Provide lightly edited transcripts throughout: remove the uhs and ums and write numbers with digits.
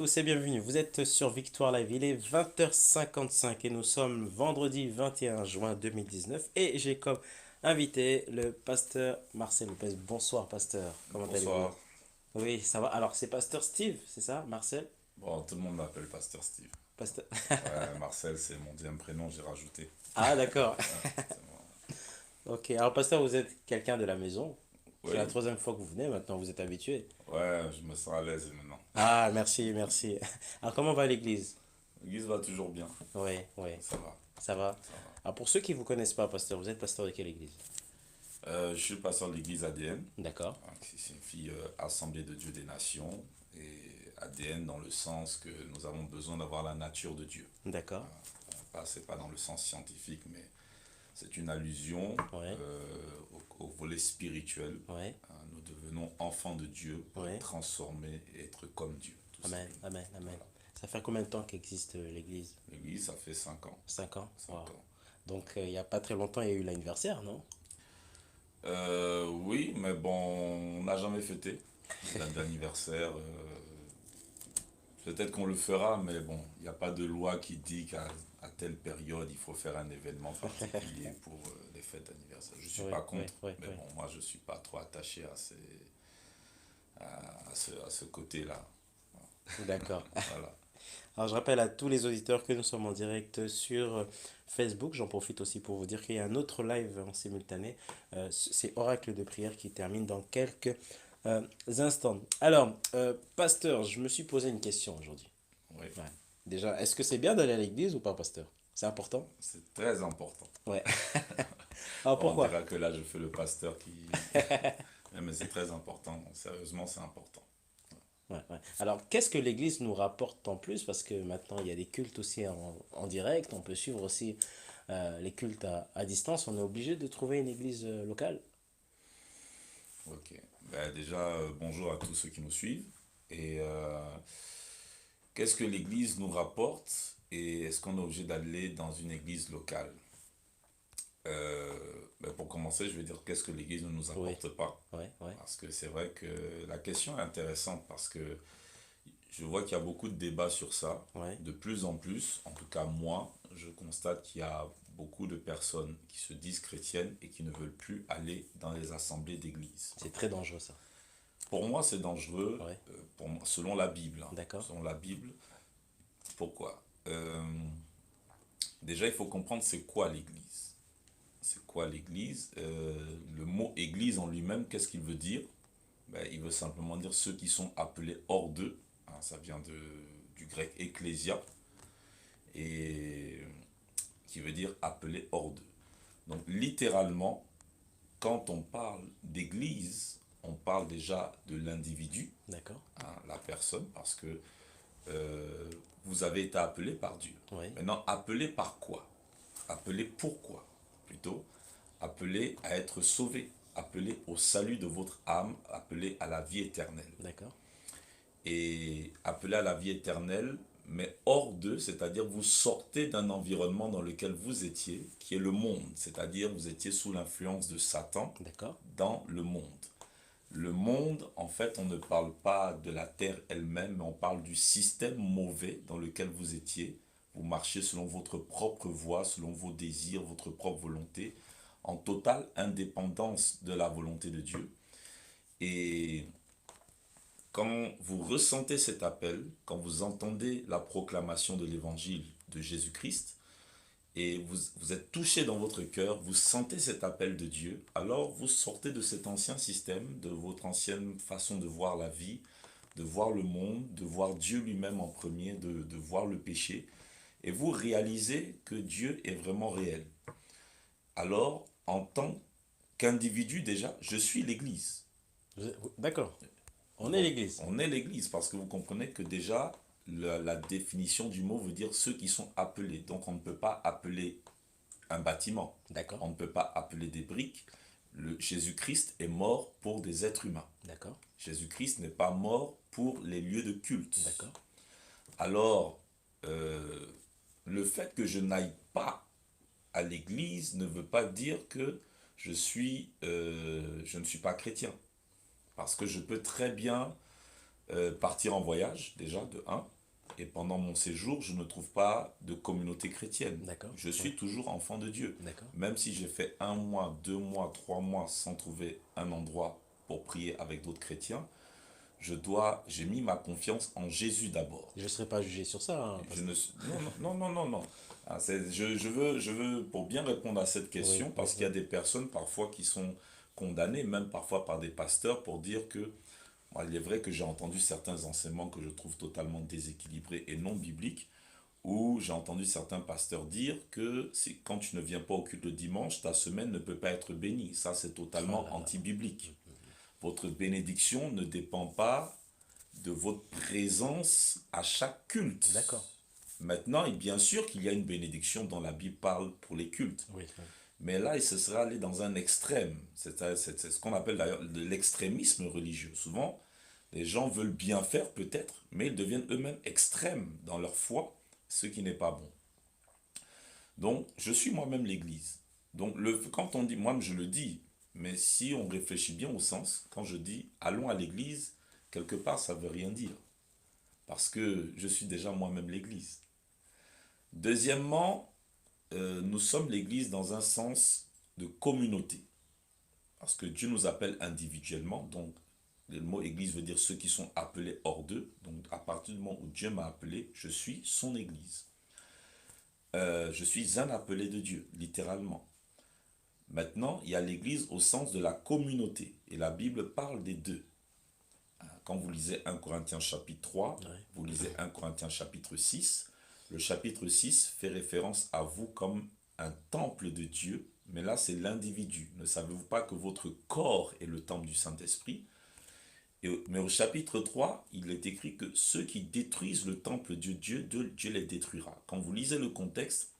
Tous et bienvenue, vous êtes sur Victoire Live, il est 20h55 et nous sommes vendredi 21 juin 2019 et j'ai comme invité le pasteur Marcel Lopez. Bonsoir pasteur, comment allez-vous? Bonsoir. Oui, ça va. Alors c'est pasteur Steve, c'est ça, Marcel? Bon, tout le monde m'appelle Pasteur Steve. Pasteur... Ouais, Marcel, c'est mon deuxième prénom, j'ai rajouté. Ah d'accord. Ouais, c'est bon. Ok, alors pasteur, vous êtes quelqu'un de la maison. C'est la Oui, troisième fois que vous venez, maintenant vous êtes habitué. ouais, je me sens à l'aise maintenant. Ah merci, merci. Alors comment va l'église? L'église va toujours bien. Oui, oui, Ça va, ça va. ça va. Alors pour ceux qui ne vous connaissent pas, pasteur, vous êtes pasteur de quelle église? Je suis pasteur de l'église ADN. D'accord, Hein, c'est une fille Assemblée de Dieu des Nations. Et ADN dans le sens que nous avons besoin d'avoir la nature de Dieu. d'accord, C'est pas dans le sens scientifique, mais c'est une allusion ouais, au volet spirituel. ouais. Nous devenons enfants de Dieu pour être Ouais. transformés et être comme Dieu, tout Amen, simplement. amen, amen. Voilà. Ça fait combien de temps qu'existe l'Église? L'église, ça fait 5 ans. 5 ans? Wow. 5 ans. Donc il n'y a pas très longtemps, il y a eu l'anniversaire, non? Oui, mais bon, on n'a jamais fêté date d'anniversaire. Peut-être qu'on le fera, mais bon, il n'y a pas de loi qui dit qu'à à telle période, il faut faire un événement particulier pour les fêtes d'anniversaire. Je ne suis Oui, pas oui, contre, oui, mais oui. bon, moi, je ne suis pas trop attaché à ce côté-là. D'accord. Voilà. Alors je rappelle à tous les auditeurs que nous sommes en direct sur Facebook. J'en profite aussi pour vous dire qu'il y a un autre live en simultané. C'est Oracle de prière qui termine dans quelques instants. Alors, pasteur, je me suis posé une question aujourd'hui. Oui, Ouais. Déjà, est-ce que c'est bien d'aller à l'église ou pas, pasteur? C'est important? c'est très important. Ouais. Alors Bon, on pourquoi? dira que là, je fais le pasteur qui... Mais c'est très important. Sérieusement, c'est important. Ouais, ouais. Alors, qu'est-ce que l'Église nous rapporte en plus? Parce que maintenant, il y a des cultes aussi en direct. On peut suivre aussi les cultes à distance. On est obligé de trouver une Église locale. Ok. Ben, déjà, bonjour à tous ceux qui nous suivent. Et qu'est-ce que l'Église nous rapporte et est-ce qu'on est obligé d'aller dans une Église locale? Euh, pour commencer, je vais dire qu'est-ce que l'Église ne nous Oui, apporte pas. ouais, ouais, Parce que c'est vrai que la question est intéressante parce que je vois qu'il y a beaucoup de débats sur ça. ouais. De plus en plus, en tout cas moi, je constate qu'il y a beaucoup de personnes qui se disent chrétiennes et qui ne veulent plus aller dans les assemblées d'église. C'est très dangereux ça. Pour moi, c'est dangereux, Ouais, pour moi, selon la Bible. Hein. d'accord, Selon la Bible, pourquoi? Déjà, il faut comprendre c'est quoi l'Église. C'est quoi l'Église? Le mot Église en lui-même, qu'est-ce qu'il veut dire? Ben, il veut simplement dire ceux qui sont appelés hors d'eux. Hein, ça vient du grec ecclésia, et qui veut dire appelé hors d'eux. Donc littéralement, quand on parle d'église, on parle déjà de l'individu, d'accord, hein, la personne, parce que euh, vous avez été appelé par Dieu. ouais, Maintenant, appelé par quoi? Appelé pourquoi? Plutôt, appelé à être sauvé, appelé au salut de votre âme, appelé à la vie éternelle. d'accord, Et appelé à la vie éternelle, mais hors d'eux, c'est-à-dire vous sortez d'un environnement dans lequel vous étiez, qui est le monde, c'est-à-dire vous étiez sous l'influence de Satan d'accord, dans le monde. Le monde, en fait, on ne parle pas de la terre elle-même, mais on parle du système mauvais dans lequel vous étiez. Vous marchez selon votre propre voie, selon vos désirs, votre propre volonté, en totale indépendance de la volonté de Dieu. Et quand vous ressentez cet appel, quand vous entendez la proclamation de l'évangile de Jésus-Christ, et vous êtes touché dans votre cœur, vous sentez cet appel de Dieu, alors vous sortez de cet ancien système, de votre ancienne façon de voir la vie, de voir le monde, de voir Dieu lui-même en premier, de voir le péché, et vous réalisez que Dieu est vraiment réel. Alors, en tant qu'individu déjà, je suis l'Église. d'accord. On est Donc, l'Église. on est l'Église parce que vous comprenez que déjà, la définition du mot veut dire ceux qui sont appelés. Donc, on ne peut pas appeler un bâtiment. D'accord, On ne peut pas appeler des briques. Jésus-Christ est mort pour des êtres humains. d'accord, Jésus-Christ n'est pas mort pour les lieux de culte. d'accord, Alors, euh, le fait que je n'aille pas à l'église ne veut pas dire que je ne suis pas chrétien. Parce que je peux très bien partir en voyage, déjà, de un. Et pendant mon séjour, je ne trouve pas de communauté chrétienne. D'accord. Je suis Ouais. toujours enfant de Dieu. D'accord. Même si j'ai fait 1 mois, 2 mois, 3 mois sans trouver un endroit pour prier avec d'autres chrétiens, j'ai mis ma confiance en Jésus d'abord. Je ne serai pas jugé sur ça, hein, Je pasteur. ne, non, non, non, non, non. Ah, je veux, pour bien répondre à cette Oui, question, oui, parce qu'il y oui. a des personnes parfois qui sont condamnées, même parfois par des pasteurs, pour dire que, moi, il est vrai que j'ai entendu certains enseignements que je trouve totalement déséquilibrés et non bibliques, où j'ai entendu certains pasteurs dire que quand tu ne viens pas au culte le dimanche, ta semaine ne peut pas être bénie. Ça, c'est Oh totalement là là. anti-biblique. Votre bénédiction ne dépend pas de votre présence à chaque culte. D'accord. Maintenant, et bien sûr qu'il y a une bénédiction dont la Bible parle pour les cultes. Oui, oui. Mais là, il se serait allé dans un extrême. C'est ce qu'on appelle d'ailleurs de l'extrémisme religieux. Souvent, les gens veulent bien faire peut-être, mais ils deviennent eux-mêmes extrêmes dans leur foi, ce qui n'est pas bon. Donc, je suis moi-même l'Église. Donc, quand on dit, moi je le dis, mais si on réfléchit bien au sens, quand je dis allons à l'Église, quelque part, ça ne veut rien dire. Parce que je suis déjà moi-même l'Église. Deuxièmement, nous sommes l'Église dans un sens de communauté. Parce que Dieu nous appelle individuellement. Donc, le mot Église veut dire ceux qui sont appelés hors d'eux. Donc, à partir du moment où Dieu m'a appelé, je suis son Église. Je suis un appelé de Dieu, littéralement. Maintenant, il y a l'Église au sens de la communauté. Et la Bible parle des deux. Quand vous lisez 1 Corinthiens chapitre 3, Ouais. vous lisez 1 Corinthiens chapitre 6, le chapitre 6 fait référence à vous comme un temple de Dieu, mais là c'est l'individu. Ne savez-vous pas que votre corps est le temple du Saint-Esprit? Mais au chapitre 3, il est écrit que ceux qui détruisent le temple de Dieu, Dieu les détruira. Quand vous lisez le contexte,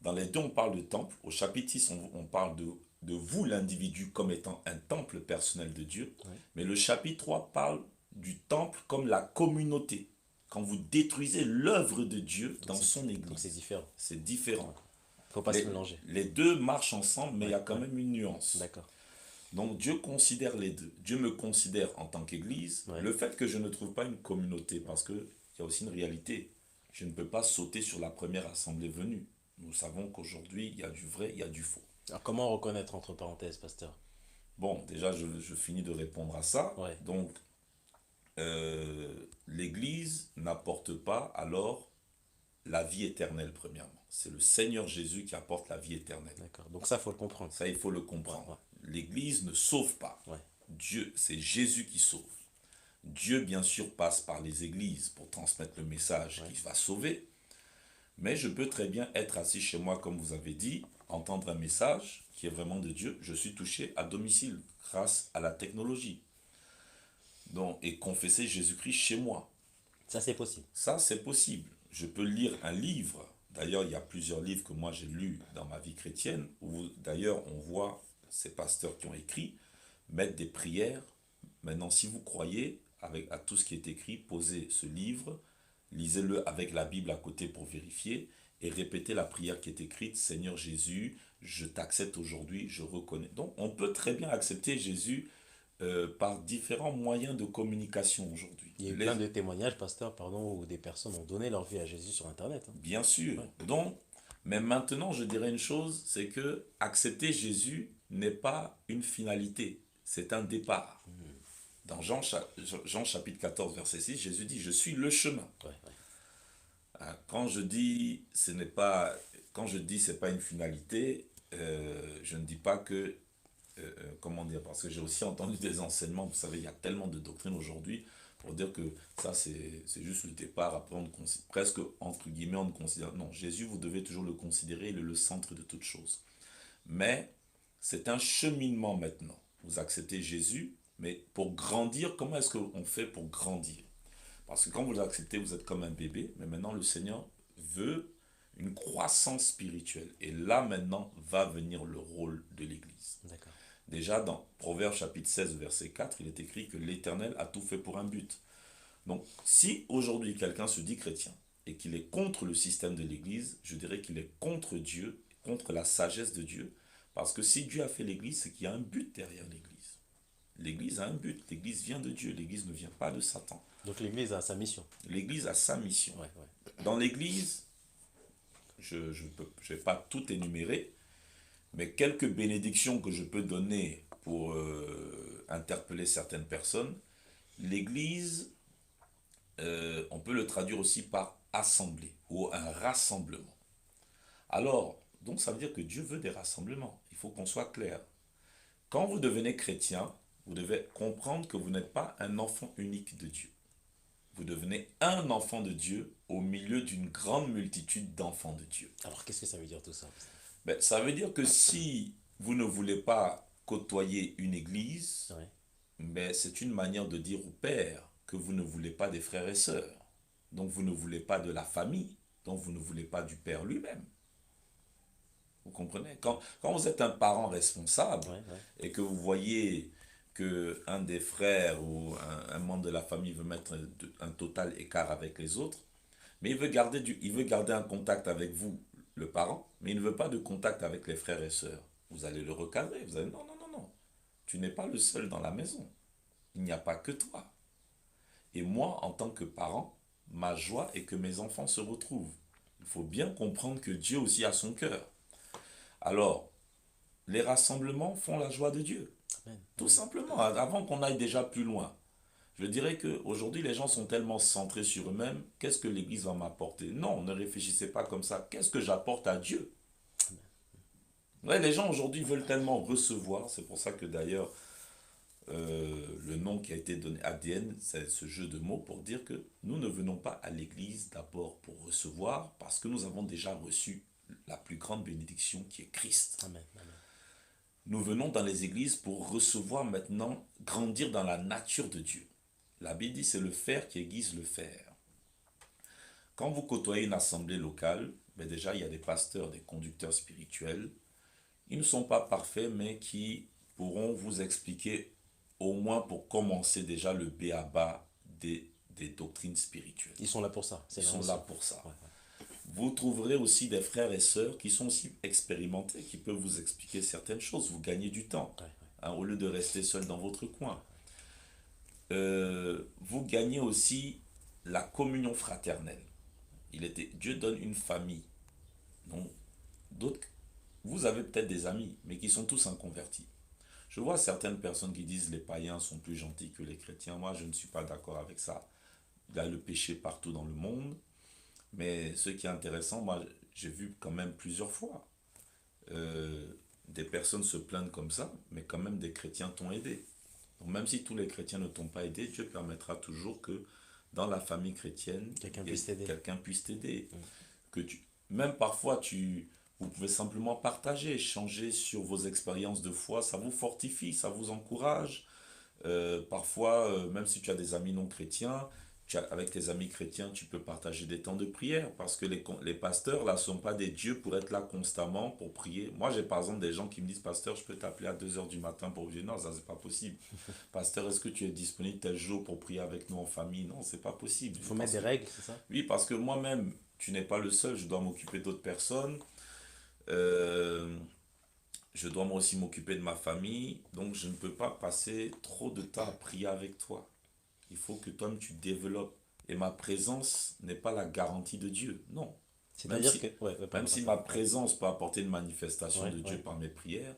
dans les deux on parle de temple, au chapitre 6 on parle de vous l'individu comme étant un temple personnel de Dieu, Ouais. mais le chapitre 3 parle du temple comme la communauté. Quand vous détruisez l'œuvre de Dieu dans son Donc église, c'est différent. c'est différent. Faut pas se Les, mélanger. les deux marchent ensemble, mais il y Ouais, a quand ouais. même une nuance. D'accord. Donc Dieu considère les deux. Dieu me considère en tant qu'église. Ouais. Le fait que je ne trouve pas une communauté, parce qu'il y a aussi une réalité. Je ne peux pas sauter sur la première assemblée venue. Nous savons qu'aujourd'hui, il y a du vrai, il y a du faux. Alors comment reconnaître entre parenthèses, pasteur? Bon, déjà, je finis de répondre à ça. Ouais. Donc, l'Église n'apporte pas alors la vie éternelle, premièrement. C'est le Seigneur Jésus qui apporte la vie éternelle. D'accord. Donc ça, faut le comprendre. Ça, il faut le comprendre. Ouais, L'Église ne sauve pas. ouais. Dieu, c'est Jésus qui sauve. Dieu, bien sûr, passe par les églises pour transmettre le message qui va sauver. Mais je peux très bien être assis chez moi, comme vous avez dit, entendre un message qui est vraiment de Dieu. Je suis touché à domicile grâce à la technologie. Donc, et confesser Jésus-Christ chez moi. Ça, c'est possible. Ça, c'est possible. Je peux lire un livre. D'ailleurs, il y a plusieurs livres que moi j'ai lus dans ma vie chrétienne, où d'ailleurs on voit ces pasteurs qui ont écrit mettre des prières. Maintenant, si vous croyez à tout ce qui est écrit, posez ce livre, lisez-le avec la Bible à côté pour vérifier, et répétez la prière qui est écrite: Seigneur Jésus, je t'accepte aujourd'hui, je reconnais. Donc, on peut très bien accepter Jésus par différents moyens de communication aujourd'hui. Il y a eu plein de témoignages, pasteur, pardon, où des personnes ont donné leur vie à Jésus sur Internet, hein. Bien sûr. Ouais. Donc, mais maintenant, je dirais une chose, c'est que accepter Jésus n'est pas une finalité, c'est un départ. Dans Jean chapitre 14, verset 6, Jésus dit: Je suis le chemin. Ouais, ouais. Quand je dis c'est pas une finalité, je ne dis pas que comment dire, parce que j'ai aussi entendu des enseignements, vous savez, il y a tellement de doctrines aujourd'hui pour dire que ça c'est juste le départ, après presque entre guillemets on ne considère, non, Jésus vous devez toujours le considérer, il est le centre de toute chose. Mais c'est un cheminement maintenant. Vous acceptez Jésus, mais pour grandir, comment est-ce qu'on fait pour grandir? Parce que quand vous l'acceptez, vous êtes comme un bébé, mais maintenant le Seigneur veut une croissance spirituelle. Et là maintenant va venir le rôle de l'Église. D'accord. Déjà dans Proverbes chapitre 16, verset 4, il est écrit que l'Éternel a tout fait pour un but. Donc si aujourd'hui quelqu'un se dit chrétien et qu'il est contre le système de l'Église, je dirais qu'il est contre Dieu, contre la sagesse de Dieu. Parce que si Dieu a fait l'Église, c'est qu'il y a un but derrière l'Église. L'Église a un but. L'Église vient de Dieu. l'Église ne vient pas de Satan. Donc l'Église a sa mission. L'Église a sa mission. Ouais, ouais. Dans l'Église, je ne vais pas tout énumérer, mais quelques bénédictions que je peux donner pour interpeller certaines personnes. L'Église, on peut le traduire aussi par assemblée ou un rassemblement. Alors, donc ça veut dire que Dieu veut des rassemblements. Il faut qu'on soit clair. Quand vous devenez chrétien, vous devez comprendre que vous n'êtes pas un enfant unique de Dieu. Vous devenez un enfant de Dieu au milieu d'une grande multitude d'enfants de Dieu. Alors qu'est-ce que ça veut dire tout ça? Ben, ça veut dire que si vous ne voulez pas côtoyer une église, Ouais. ben, c'est une manière de dire au Père que vous ne voulez pas des frères et sœurs. Donc vous ne voulez pas de la famille, donc vous ne voulez pas du Père lui-même. Vous comprenez? Quand vous êtes un parent responsable Ouais, ouais. et que vous voyez que un des frères ou un membre de la famille veut mettre un total écart avec les autres, mais il veut garder un contact avec vous, le parent, mais il ne veut pas de contact avec les frères et sœurs. Vous allez le recadrer, vous allez non, non, non, non. Tu n'es pas le seul dans la maison. Il n'y a pas que toi. Et moi, en tant que parent, ma joie est que mes enfants se retrouvent. Il faut bien comprendre que Dieu aussi a son cœur. Alors, les rassemblements font la joie de Dieu. Amen. Tout simplement, avant qu'on aille déjà plus loin. Je dirais qu'aujourd'hui, les gens sont tellement centrés sur eux-mêmes. Qu'est-ce que l'Église va m'apporter? Non, ne réfléchissez pas comme ça. Qu'est-ce que j'apporte à Dieu? Ouais, les gens aujourd'hui veulent tellement recevoir. C'est pour ça que d'ailleurs, le nom qui a été donné ADN, c'est ce jeu de mots pour dire que nous ne venons pas à l'Église d'abord pour recevoir, parce que nous avons déjà reçu la plus grande bénédiction qui est Christ. Amen. Amen. Nous venons dans les églises pour recevoir maintenant, grandir dans la nature de Dieu. La Bible dit c'est le fer qui aiguise le fer. Quand vous côtoyez une assemblée locale, ben déjà il y a des pasteurs, des conducteurs spirituels. Ils ne sont pas parfaits, mais qui pourront vous expliquer, au moins pour commencer déjà le b.a.-ba des doctrines spirituelles. Ils sont là pour ça. Ils sont là pour ça. Ouais, ouais. Vous trouverez aussi des frères et sœurs qui sont aussi expérimentés, qui peuvent vous expliquer certaines choses. Vous gagnez du temps, Ouais, ouais. hein, au lieu de rester seul dans votre coin. Vous gagnez aussi la communion fraternelle. Dieu donne une famille. Donc, d'autres, vous avez peut-être des amis, mais qui sont tous inconvertis. Je vois certaines personnes qui disent les païens sont plus gentils que les chrétiens. Moi, je ne suis pas d'accord avec ça. Il y a le péché partout dans le monde. Mais ce qui est intéressant, moi, j'ai vu quand même plusieurs fois des personnes se plaindre comme ça, mais quand même des chrétiens t'ont aidé. Donc même si tous les chrétiens ne t'ont pas aidé, Dieu permettra toujours que dans la famille chrétienne, quelqu'un puisse t'aider. Que même parfois, vous pouvez simplement partager, échanger sur vos expériences de foi, ça vous fortifie, ça vous encourage. Parfois, même si tu as des amis non chrétiens, avec tes amis chrétiens, tu peux partager des temps de prière parce que les pasteurs, là, ne sont pas des dieux pour être là constamment, pour prier. Moi, j'ai par exemple des gens qui me disent, pasteur, je peux t'appeler à 2 h du matin pour prier. Non, ça, c'est pas possible. Pasteur, est-ce que tu es disponible tel jour pour prier avec nous en famille? Non, c'est pas possible. Il faut mettre des règles, c'est ça? Oui, parce que moi-même, tu n'es pas le seul, je dois m'occuper d'autres personnes. Je dois moi aussi m'occuper de ma famille, donc je ne peux pas passer trop de temps à prier avec toi. Il faut que toi-même tu développes. Et ma présence n'est pas la garantie de Dieu. Non. C'est-à-dire que... Même si ma présence peut apporter une manifestation de Dieu ouais. par mes prières,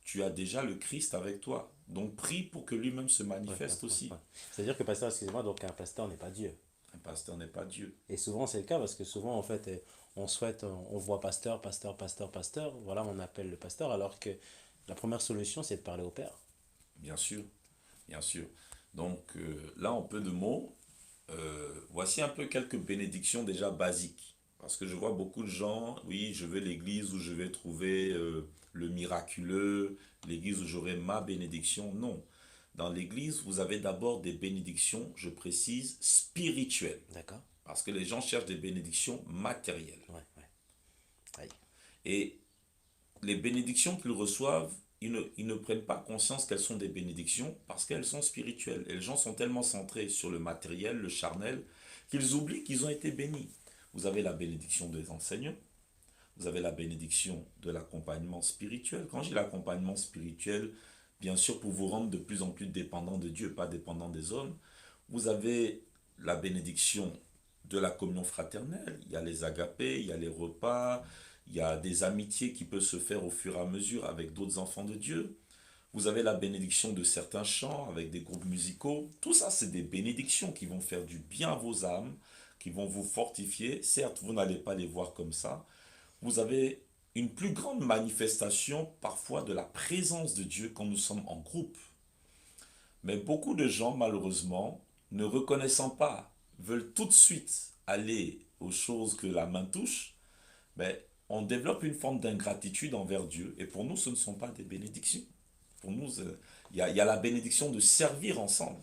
tu as déjà le Christ avec toi. Donc prie pour que lui-même se manifeste aussi. Ouais. C'est-à-dire que pasteur, excusez-moi, donc un pasteur n'est pas Dieu. Un pasteur n'est pas Dieu. Et souvent c'est le cas parce que souvent en fait on voit pasteur, voilà on appelle le pasteur alors que la première solution c'est de parler au Père. Bien sûr, bien sûr. Donc là, en peu de mots, voici un peu quelques bénédictions déjà basiques. Parce que je vois beaucoup de gens, oui, je vais à l'église où je vais trouver le miraculeux, l'église où j'aurai ma bénédiction. Non. Dans l'église, vous avez d'abord des bénédictions, je précise, spirituelles. D'accord. Parce que les gens cherchent des bénédictions matérielles. Ouais. Aïe. Et les bénédictions qu'ils reçoivent, ils ne prennent pas conscience qu'elles sont des bénédictions parce qu'elles sont spirituelles. Et les gens sont tellement centrés sur le matériel, le charnel, qu'ils oublient qu'ils ont été bénis. Vous avez la bénédiction des enseignants, vous avez la bénédiction de l'accompagnement spirituel. Quand j'ai l'accompagnement spirituel, bien sûr, pour vous rendre de plus en plus dépendant de Dieu, pas dépendant des hommes. Vous avez la bénédiction de la communion fraternelle, il y a les agapés, il y a les repas, il y a des amitiés qui peuvent se faire au fur et à mesure avec d'autres enfants de Dieu. Vous avez la bénédiction de certains chants avec des groupes musicaux. Tout ça, c'est des bénédictions qui vont faire du bien à vos âmes, qui vont vous fortifier. Certes, vous n'allez pas les voir comme ça. Vous avez une plus grande manifestation parfois de la présence de Dieu quand nous sommes en groupe. Mais beaucoup de gens, malheureusement, ne reconnaissant pas, veulent tout de suite aller aux choses que la main touche, mais on développe une forme d'ingratitude envers Dieu. Et pour nous, ce ne sont pas des bénédictions. Pour nous, il y a la bénédiction de servir ensemble.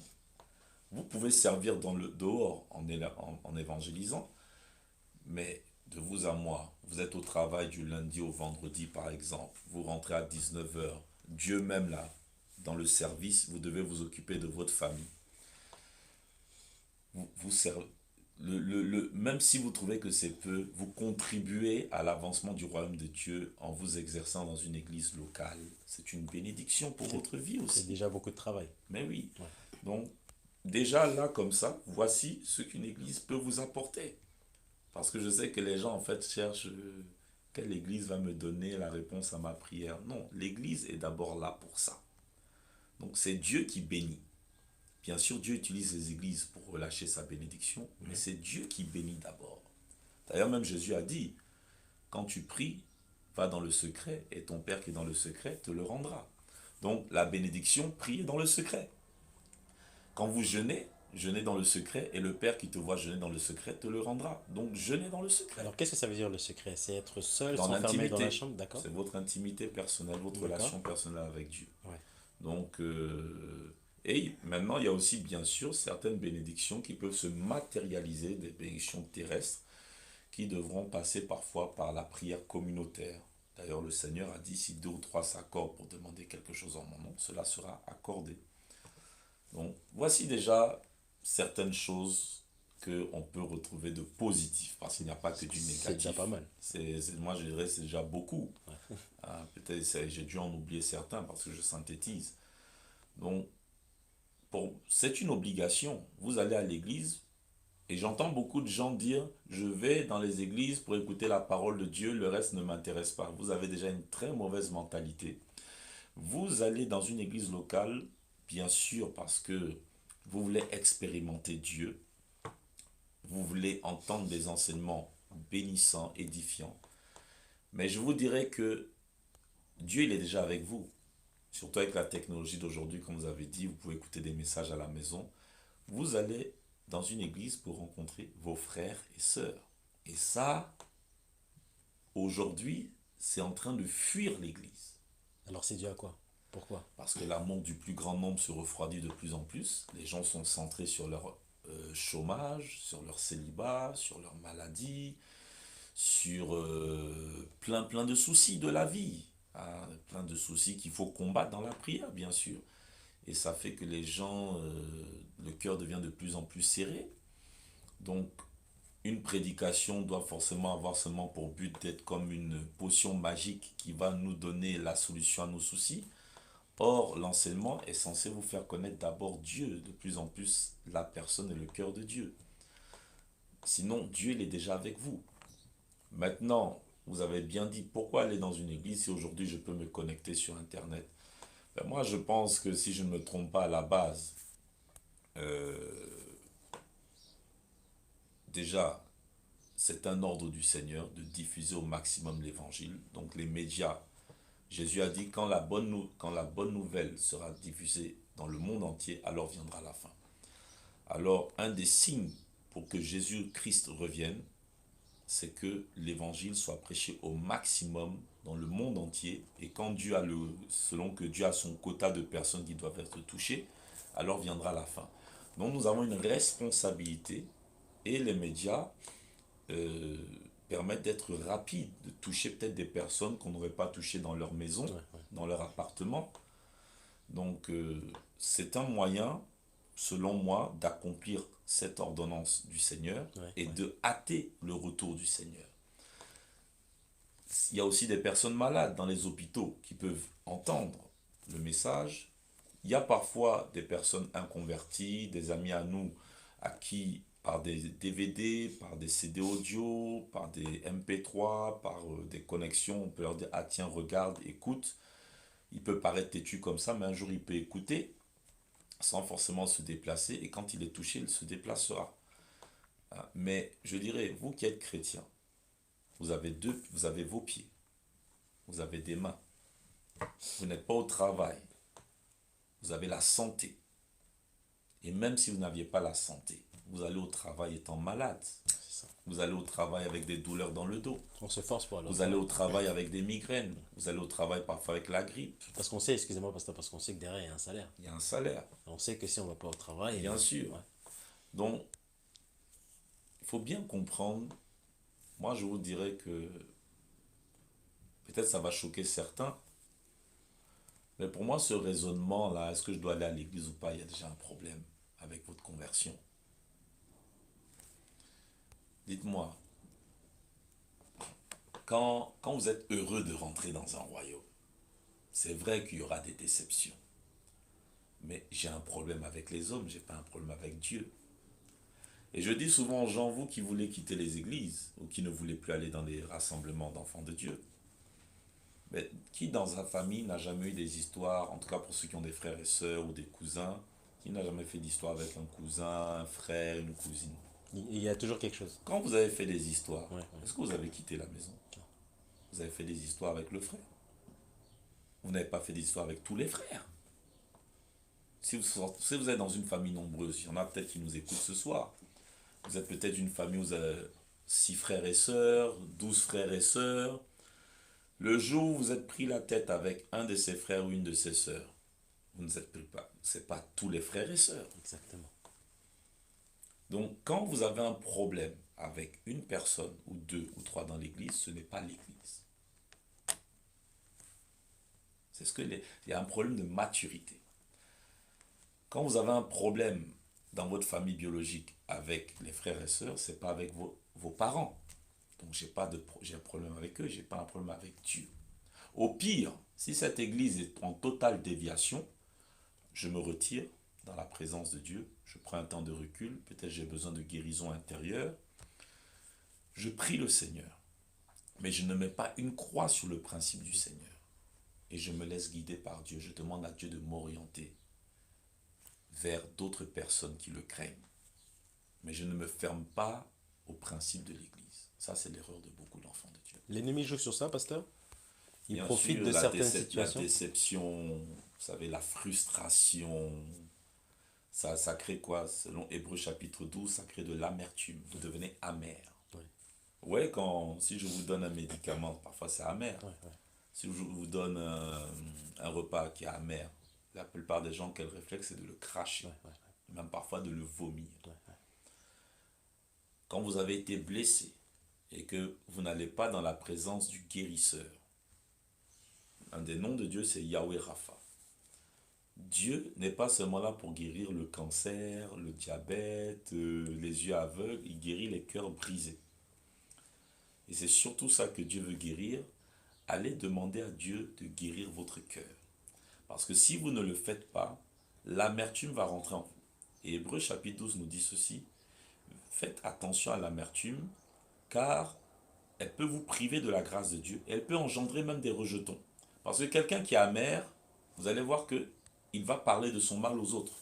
Vous pouvez servir dans le dehors en évangélisant, mais de vous à moi, vous êtes au travail du lundi au vendredi par exemple, vous rentrez à 19 heures, Dieu même là, dans le service, vous devez vous occuper de votre famille. Vous servez, même si vous trouvez que c'est peu, vous contribuez à l'avancement du royaume de Dieu en vous exerçant dans une église locale. C'est une bénédiction pour votre vie C'est aussi. déjà beaucoup de travail. Mais oui. Ouais. Donc, déjà là, comme ça, voici ce qu'une église peut vous apporter. Parce que je sais que les gens, en fait, cherchent quelle église va me donner la réponse à ma prière. Non, l'église est d'abord là pour ça. Donc, c'est Dieu qui bénit. Bien sûr, Dieu utilise les églises pour relâcher sa bénédiction, mais c'est Dieu qui bénit d'abord. D'ailleurs, même Jésus a dit, quand tu pries, va dans le secret, et ton Père qui est dans le secret te le rendra. Donc, la bénédiction, priez dans le secret. Quand vous jeûnez, jeûnez dans le secret, et le Père qui te voit jeûner dans le secret te le rendra. Donc, jeûnez dans le secret. Alors, qu'est-ce que ça veut dire le secret? C'est être seul, Dans s'enfermer dans la l'intimité. chambre, d'accord? C'est votre intimité personnelle, votre D'accord. relation personnelle avec Dieu. Ouais. Donc, et maintenant, il y a aussi, bien sûr, certaines bénédictions qui peuvent se matérialiser, des bénédictions terrestres, qui devront passer parfois par la prière communautaire. D'ailleurs, le Seigneur a dit, si deux ou trois s'accordent pour demander quelque chose en mon nom, cela sera accordé. Donc, voici déjà certaines choses qu'on peut retrouver de positif, parce qu'il n'y a pas que du négatif. C'est déjà pas mal. Moi, je dirais que c'est déjà beaucoup. Hein, peut-être j'ai dû en oublier certains parce que je synthétise. Donc, c'est une obligation. Vous allez à l'église, et j'entends beaucoup de gens dire, je vais dans les églises pour écouter la parole de Dieu, le reste ne m'intéresse pas. Vous avez déjà une très mauvaise mentalité. Vous allez dans une église locale, bien sûr, parce que vous voulez expérimenter Dieu, vous voulez entendre des enseignements bénissants, édifiants. Mais je vous dirais que Dieu, il est déjà avec vous. Surtout avec la technologie d'aujourd'hui, comme vous avez dit, vous pouvez écouter des messages à la maison. Vous allez dans une église pour rencontrer vos frères et sœurs. Et ça, aujourd'hui, c'est en train de fuir l'église. Alors, c'est dû à quoi? Pourquoi? Parce que l'amour du plus grand nombre se refroidit de plus en plus. Les gens sont centrés sur leur chômage, sur leur célibat, sur leur maladie, sur plein de soucis de la vie. Hein, plein de soucis qu'il faut combattre dans la prière, bien sûr. Et ça fait que les gens, le cœur devient de plus en plus serré. Donc, une prédication doit forcément avoir seulement pour but d'être comme une potion magique qui va nous donner la solution à nos soucis. Or, l'enseignement est censé vous faire connaître d'abord Dieu, de plus en plus la personne et le cœur de Dieu. Sinon, Dieu, il est déjà avec vous. Maintenant, vous avez bien dit, pourquoi aller dans une église si aujourd'hui je peux me connecter sur Internet? Ben moi, je pense que si je ne me trompe pas à la base, déjà, c'est un ordre du Seigneur de diffuser au maximum l'évangile. Donc les médias, Jésus a dit, quand quand la bonne nouvelle sera diffusée dans le monde entier, alors viendra la fin. Alors, un des signes pour que Jésus-Christ revienne, c'est que l'évangile soit prêché au maximum dans le monde entier. Et quand selon que Dieu a son quota de personnes qui doivent être touchées, alors viendra la fin. Donc nous avons une responsabilité, et les médias permettent d'être rapides, de toucher peut-être des personnes qu'on n'aurait pas touchées dans leur maison, dans leur appartement. Donc c'est un moyen, selon moi, d'accomplir cette ordonnance du Seigneur et de hâter le retour du Seigneur. Il y a aussi des personnes malades dans les hôpitaux qui peuvent entendre le message. Il y a parfois des personnes inconverties, des amis à nous, à qui, par des DVD, par des CD audio, par des MP3, par des connexions, on peut leur dire, ah tiens, regarde, écoute. Il peut paraître têtu comme ça, mais un jour il peut écouter sans forcément se déplacer, et quand il est touché, il se déplacera. Mais je dirais, vous qui êtes chrétien, vous avez vos pieds, vous avez des mains, vous n'êtes pas au travail, vous avez la santé. Et même si vous n'aviez pas la santé, vous allez au travail étant malade. C'est ça. Vous allez au travail avec des douleurs dans le dos. On se force pour aller au Vous allez travail. au travail avec des migraines. Vous allez au travail parfois avec la grippe. Parce qu'on sait, excusez-moi, pasteur, parce qu'on sait que derrière, il y a un salaire. Il y a un salaire, On sait que si on ne va pas au travail, bien sûr. ouais. Donc, il faut bien comprendre. Moi, je vous dirais que peut-être ça va choquer certains. Mais pour moi, ce raisonnement-là, est-ce que je dois aller à l'église ou pas, il y a déjà un problème avec votre conversion. Dites-moi, quand vous êtes heureux de rentrer dans un royaume, c'est vrai qu'il y aura des déceptions. Mais j'ai un problème avec les hommes, j'ai pas un problème avec Dieu. Et je dis souvent aux gens, vous qui voulez quitter les églises, ou qui ne voulez plus aller dans les rassemblements d'enfants de Dieu, mais qui dans sa famille n'a jamais eu des histoires, en tout cas pour ceux qui ont des frères et sœurs ou des cousins, qui n'a jamais fait d'histoire avec un cousin, un frère, une cousine. Il y a toujours quelque chose. Quand vous avez fait des histoires, Ouais, ouais. est-ce que vous avez quitté la maison? Vous avez fait des histoires avec le frère. Vous n'avez pas fait des histoires avec tous les frères. Si vous êtes dans une famille nombreuse, il y en a peut-être qui nous écoutent ce soir. Vous êtes peut-être une famille où vous avez 6 frères et sœurs, 12 frères et sœurs. Le jour où vous êtes pris la tête avec un de ses frères ou une de ses sœurs, vous ne êtes plus pas. C'est pas tous les frères et sœurs. Exactement. Donc, quand vous avez un problème avec une personne ou deux ou trois dans l'église, ce n'est pas l'église. C'est ce que il y a un problème de maturité. Quand vous avez un problème dans votre famille biologique avec les frères et sœurs, c'est pas avec vos parents. Donc, j'ai un problème avec eux, j'ai pas un problème avec Dieu. Au pire, si cette église est en totale déviation, je me retire dans la présence de Dieu, je prends un temps de recul, peut-être j'ai besoin de guérison intérieure, je prie le Seigneur, mais je ne mets pas une croix sur le principe du Seigneur. Et je me laisse guider par Dieu, je demande à Dieu de m'orienter vers d'autres personnes qui le craignent. Mais je ne me ferme pas au principe de l'Église. Ça, c'est l'erreur de beaucoup d'enfants de Dieu. L'ennemi joue sur ça, pasteur? Il Bien profite sûr, de certaines situations. la déception, vous savez, la frustration, ça crée quoi? Selon Hébreux chapitre 12, ça crée de l'amertume. Vous devenez amer. Oui. Ouais, si je vous donne un médicament, parfois c'est amer. Ouais, ouais. Si je vous donne un repas qui est amer, la plupart des gens, quel réflexe, c'est de le cracher, Ouais, ouais, ouais. même parfois de le vomir. Ouais, ouais. Quand vous avez été blessé et que vous n'allez pas dans la présence du guérisseur, un des noms de Dieu, c'est Yahweh Rapha. Dieu n'est pas seulement là pour guérir le cancer, le diabète, les yeux aveugles, il guérit les cœurs brisés. Et c'est surtout ça que Dieu veut guérir. Allez demander à Dieu de guérir votre cœur. Parce que si vous ne le faites pas, l'amertume va rentrer en vous. Et Hébreux chapitre 12 nous dit ceci, faites attention à l'amertume, car elle peut vous priver de la grâce de Dieu. Elle peut engendrer même des rejetons. Parce que quelqu'un qui est amer, vous allez voir que il va parler de son mal aux autres.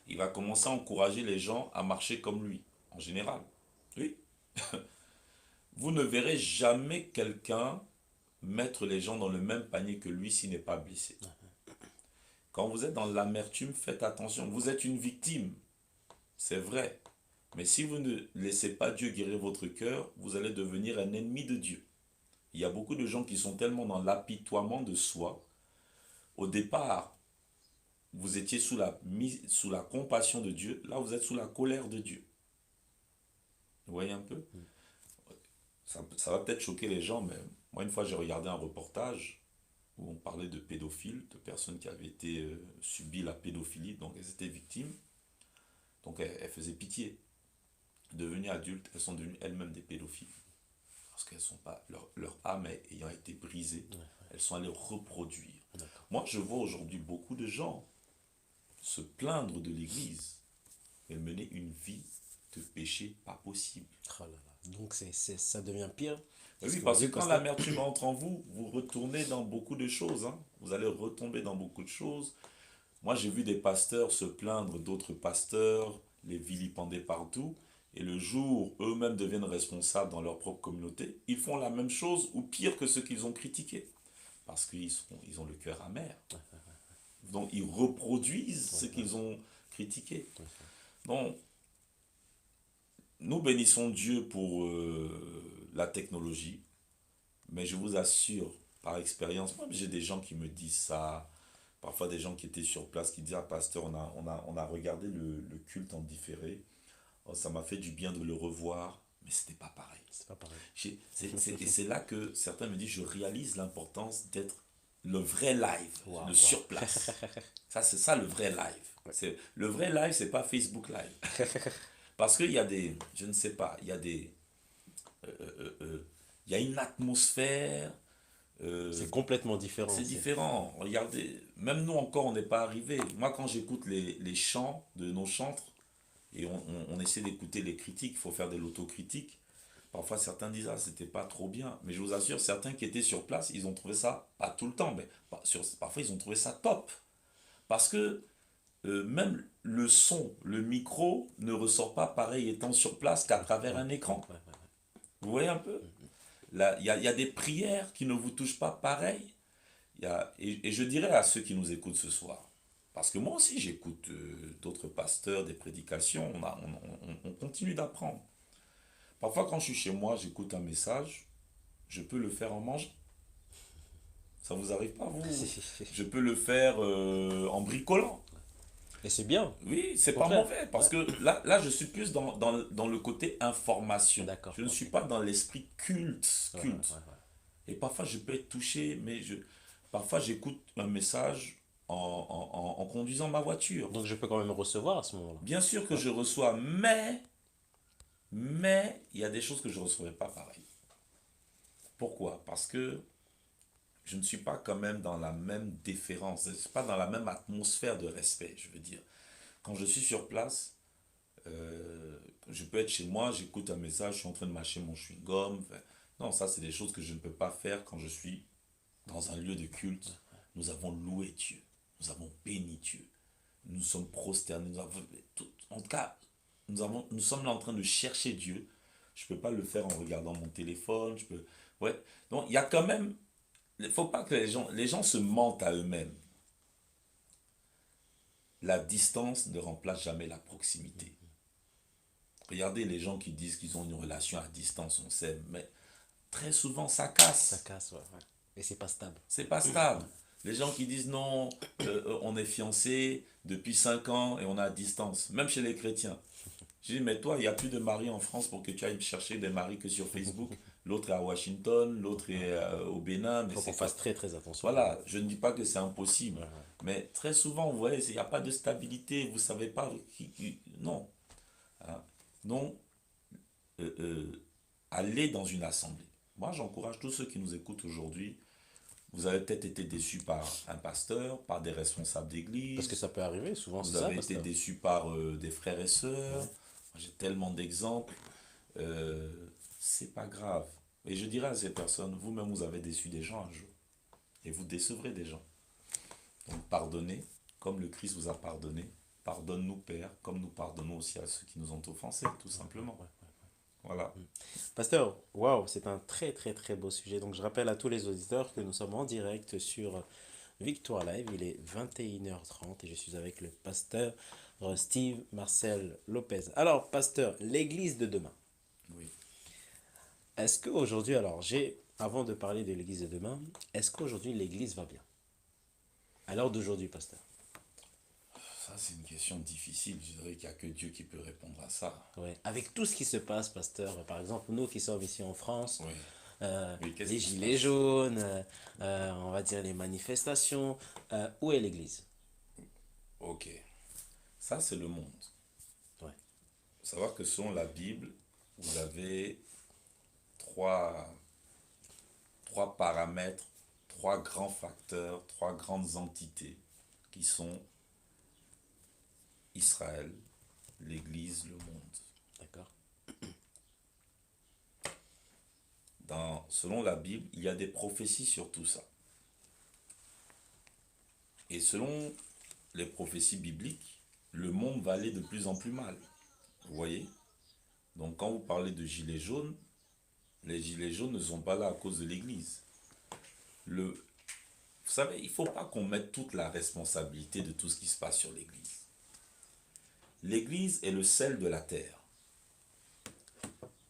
Il va commencer à encourager les gens à marcher comme lui, en général. Oui. Vous ne verrez jamais quelqu'un mettre les gens dans le même panier que lui s'il n'est pas blessé. Quand vous êtes dans l'amertume, faites attention. Vous êtes une victime, c'est vrai. Mais si vous ne laissez pas Dieu guérir votre cœur, vous allez devenir un ennemi de Dieu. Il y a beaucoup de gens qui sont tellement dans l'apitoiement de soi. Au départ, vous étiez sous la compassion de Dieu. Là, vous êtes sous la colère de Dieu. Vous voyez un peu? Ça va peut-être choquer les gens, mais moi, une fois, j'ai regardé un reportage où on parlait de pédophiles, de personnes qui avaient subi la pédophilie, donc elles étaient victimes. Donc, elles faisaient pitié. Devenues adultes, elles sont devenues elles-mêmes des pédophiles. Parce qu'elles sont pas, leur âme ayant été brisée, elles sont allées reproduire. D'accord. Moi, je vois aujourd'hui beaucoup de gens se plaindre de l'Église et mener une vie de péché pas possible. Oh là là. Donc ça devient pire. Mais C'est ce oui, que vous parce que dites, quand pasteur? l'amertume entre en vous, vous retournez dans beaucoup de choses, hein. Vous allez retomber dans beaucoup de choses. Moi, j'ai vu des pasteurs se plaindre d'autres pasteurs, les vilipender partout. Et le jour où eux-mêmes deviennent responsables dans leur propre communauté, ils font la même chose ou pire que ceux qu'ils ont critiqués. Parce ils ont le cœur amer. Donc, ils reproduisent Ouais, ce ouais, qu'ils ont critiqué. ouais. Donc, nous bénissons Dieu pour la technologie. Mais je vous assure, par expérience, moi j'ai des gens qui me disent ça, parfois des gens qui étaient sur place qui disent, ah pasteur, on a regardé le culte en différé. Oh, ça m'a fait du bien de le revoir, mais c'était pas pareil. C'est pas pareil. Et c'est là que certains me disent, je réalise l'importance d'être le vrai live, Waouh, le waouh. sur place. Ça, c'est ça le vrai live. Le vrai live, c'est pas Facebook live. Parce qu'il y a des, je ne sais pas, il y a des, il y a une atmosphère. euh, C'est complètement différent. C'est différent. Regardez, même nous encore, on n'est pas arrivé. Moi, quand j'écoute les chants de nos chantres, et on essaie d'écouter les critiques, il faut faire de l'autocritique. Parfois, certains disent, ah, c'était pas trop bien. Mais je vous assure, certains qui étaient sur place, ils ont trouvé ça, pas tout le temps, mais parfois, ils ont trouvé ça top. Parce que même le son, le micro, ne ressort pas pareil étant sur place qu'à travers Ouais, un ouais, écran. ouais, Vous voyez un peu? Là, il y a des prières qui ne vous touchent pas pareil. Et je dirais à ceux qui nous écoutent ce soir, parce que moi aussi j'écoute d'autres pasteurs, des prédications, on continue d'apprendre. Parfois quand je suis chez moi, j'écoute un message, je peux le faire en mangeant. Ça vous arrive pas, vous? ouais. Je peux le faire en bricolant. Et c'est bien, Oui, au c'est pas contraire. mauvais, Ouais. parce que là je suis plus dans le côté information. D'accord, Je ne ok. suis pas dans l'esprit culte, Ouais, ouais, culte. ouais, Et parfois, je peux être touché, mais parfois, j'écoute un message en conduisant ma voiture. Donc je peux quand même recevoir à ce moment-là. Bien sûr que Ouais. je reçois, mais il y a des choses que je ne recevrai pas pareil. Pourquoi? Parce que je ne suis pas quand même dans la même déférence, je ne suis pas dans la même atmosphère de respect, je veux dire. Quand je suis sur place, je peux être chez moi, j'écoute un message, je suis en train de mâcher mon chewing-gum. Enfin, non, ça, c'est des choses que je ne peux pas faire quand je suis dans un lieu de culte. Nous avons loué Dieu. Nous avons béni Dieu. Nous sommes prosternés. En tout cas, nous sommes là en train de chercher Dieu. Je ne peux pas le faire en regardant mon téléphone. Ouais. Donc, il y a quand même. Il ne faut pas que les gens se mentent à eux-mêmes. La distance ne remplace jamais la proximité. Regardez les gens qui disent qu'ils ont une relation à distance, on s'aime, mais très souvent ça Ça casse. casse, ouais, ouais. Et c'est pas stable. C'est pas stable. Les gens qui disent non, on est fiancés depuis 5 ans et on est à distance, même chez les chrétiens. Je dis, mais toi, il n'y a plus de maris en France pour que tu ailles chercher des maris que sur Facebook. L'autre est à Washington, l'autre est au Bénin, Il mais faut qu'on c'est fasse quoi? très très attention quand même. Voilà, je ne dis pas que c'est impossible. Ouais, ouais. Mais très souvent, vous voyez, il n'y a pas de stabilité, vous ne savez pas non. Hein. Donc, euh, euh, aller dans une assemblée. Moi, j'encourage tous ceux qui nous écoutent aujourd'hui. Vous avez peut-être été déçus par un pasteur, par des responsables Parce que d'église. ça peut arriver, souvent c'est Vous ça, avez été pasteur. déçus par des frères et sœurs. J'ai tellement d'exemples. Euh, c'est pas grave. Et je dirais à ces personnes, vous-même, vous avez déçu des gens un jour. Et vous décevrez des gens. Donc pardonnez, comme le Christ vous a pardonné. Pardonne-nous, Père, comme nous pardonnons aussi à ceux qui nous ont offensés, tout simplement. Ouais. Voilà. Pasteur, waouh, c'est un très très très beau sujet. Donc je rappelle à tous les auditeurs que nous sommes en direct sur Victoire Live. Il est 21h30 et je suis avec le pasteur Steve Marcel Lopez. Alors, pasteur, l'église de demain. Oui. Est-ce qu'aujourd'hui, alors avant de parler de l'église de demain, est-ce qu'aujourd'hui l'église va bien? À l'heure d'aujourd'hui, pasteur. Ça, c'est une question difficile. Je dirais qu'il n'y a que Dieu qui peut répondre à ça. Ouais. Avec tout ce qui se passe, pasteur, par exemple, nous qui sommes ici en France, Oui. Oui, qu'est-ce les qui se gilets passe? jaunes, on va dire les manifestations, où est l'église? Ok. Ça, c'est le monde. Ouais. Faut savoir que selon la Bible, vous avez trois paramètres, trois grands facteurs, trois grandes entités qui sont Israël, l'Église, le monde. D'accord. Selon la Bible, il y a des prophéties sur tout ça. Et selon les prophéties bibliques, le monde va aller de plus en plus mal. Vous voyez? Donc quand vous parlez de gilets jaunes, les gilets jaunes ne sont pas là à cause de l'Église. Vous savez, il ne faut pas qu'on mette toute la responsabilité de tout ce qui se passe sur l'Église. L'Église est le sel de la terre.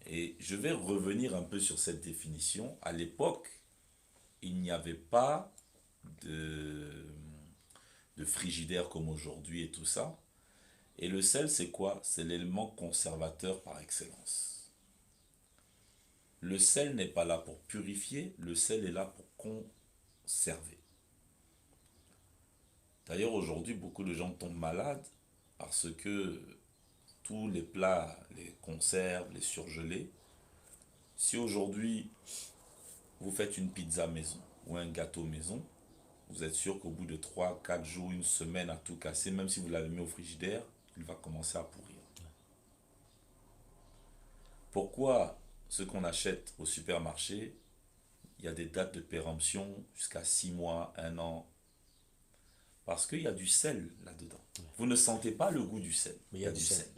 Et je vais revenir un peu sur cette définition. À l'époque, il n'y avait pas de frigidaire comme aujourd'hui et tout ça. Et le sel, c'est quoi? C'est l'élément conservateur par excellence. Le sel n'est pas là pour purifier, le sel est là pour conserver. D'ailleurs, aujourd'hui, beaucoup de gens tombent malades parce que tous les plats, les conserves, les surgelés, si aujourd'hui vous faites une pizza maison ou un gâteau maison, vous êtes sûr qu'au bout de 3, 4 jours, une semaine à tout casser, même si vous l'avez mis au frigidaire, il va commencer à pourrir. Pourquoi ce qu'on achète au supermarché, il y a des dates de péremption jusqu'à 6 mois, 1 an? Parce qu'il y a du sel là-dedans. Vous ne sentez pas le goût du sel. Mais il y a du sel.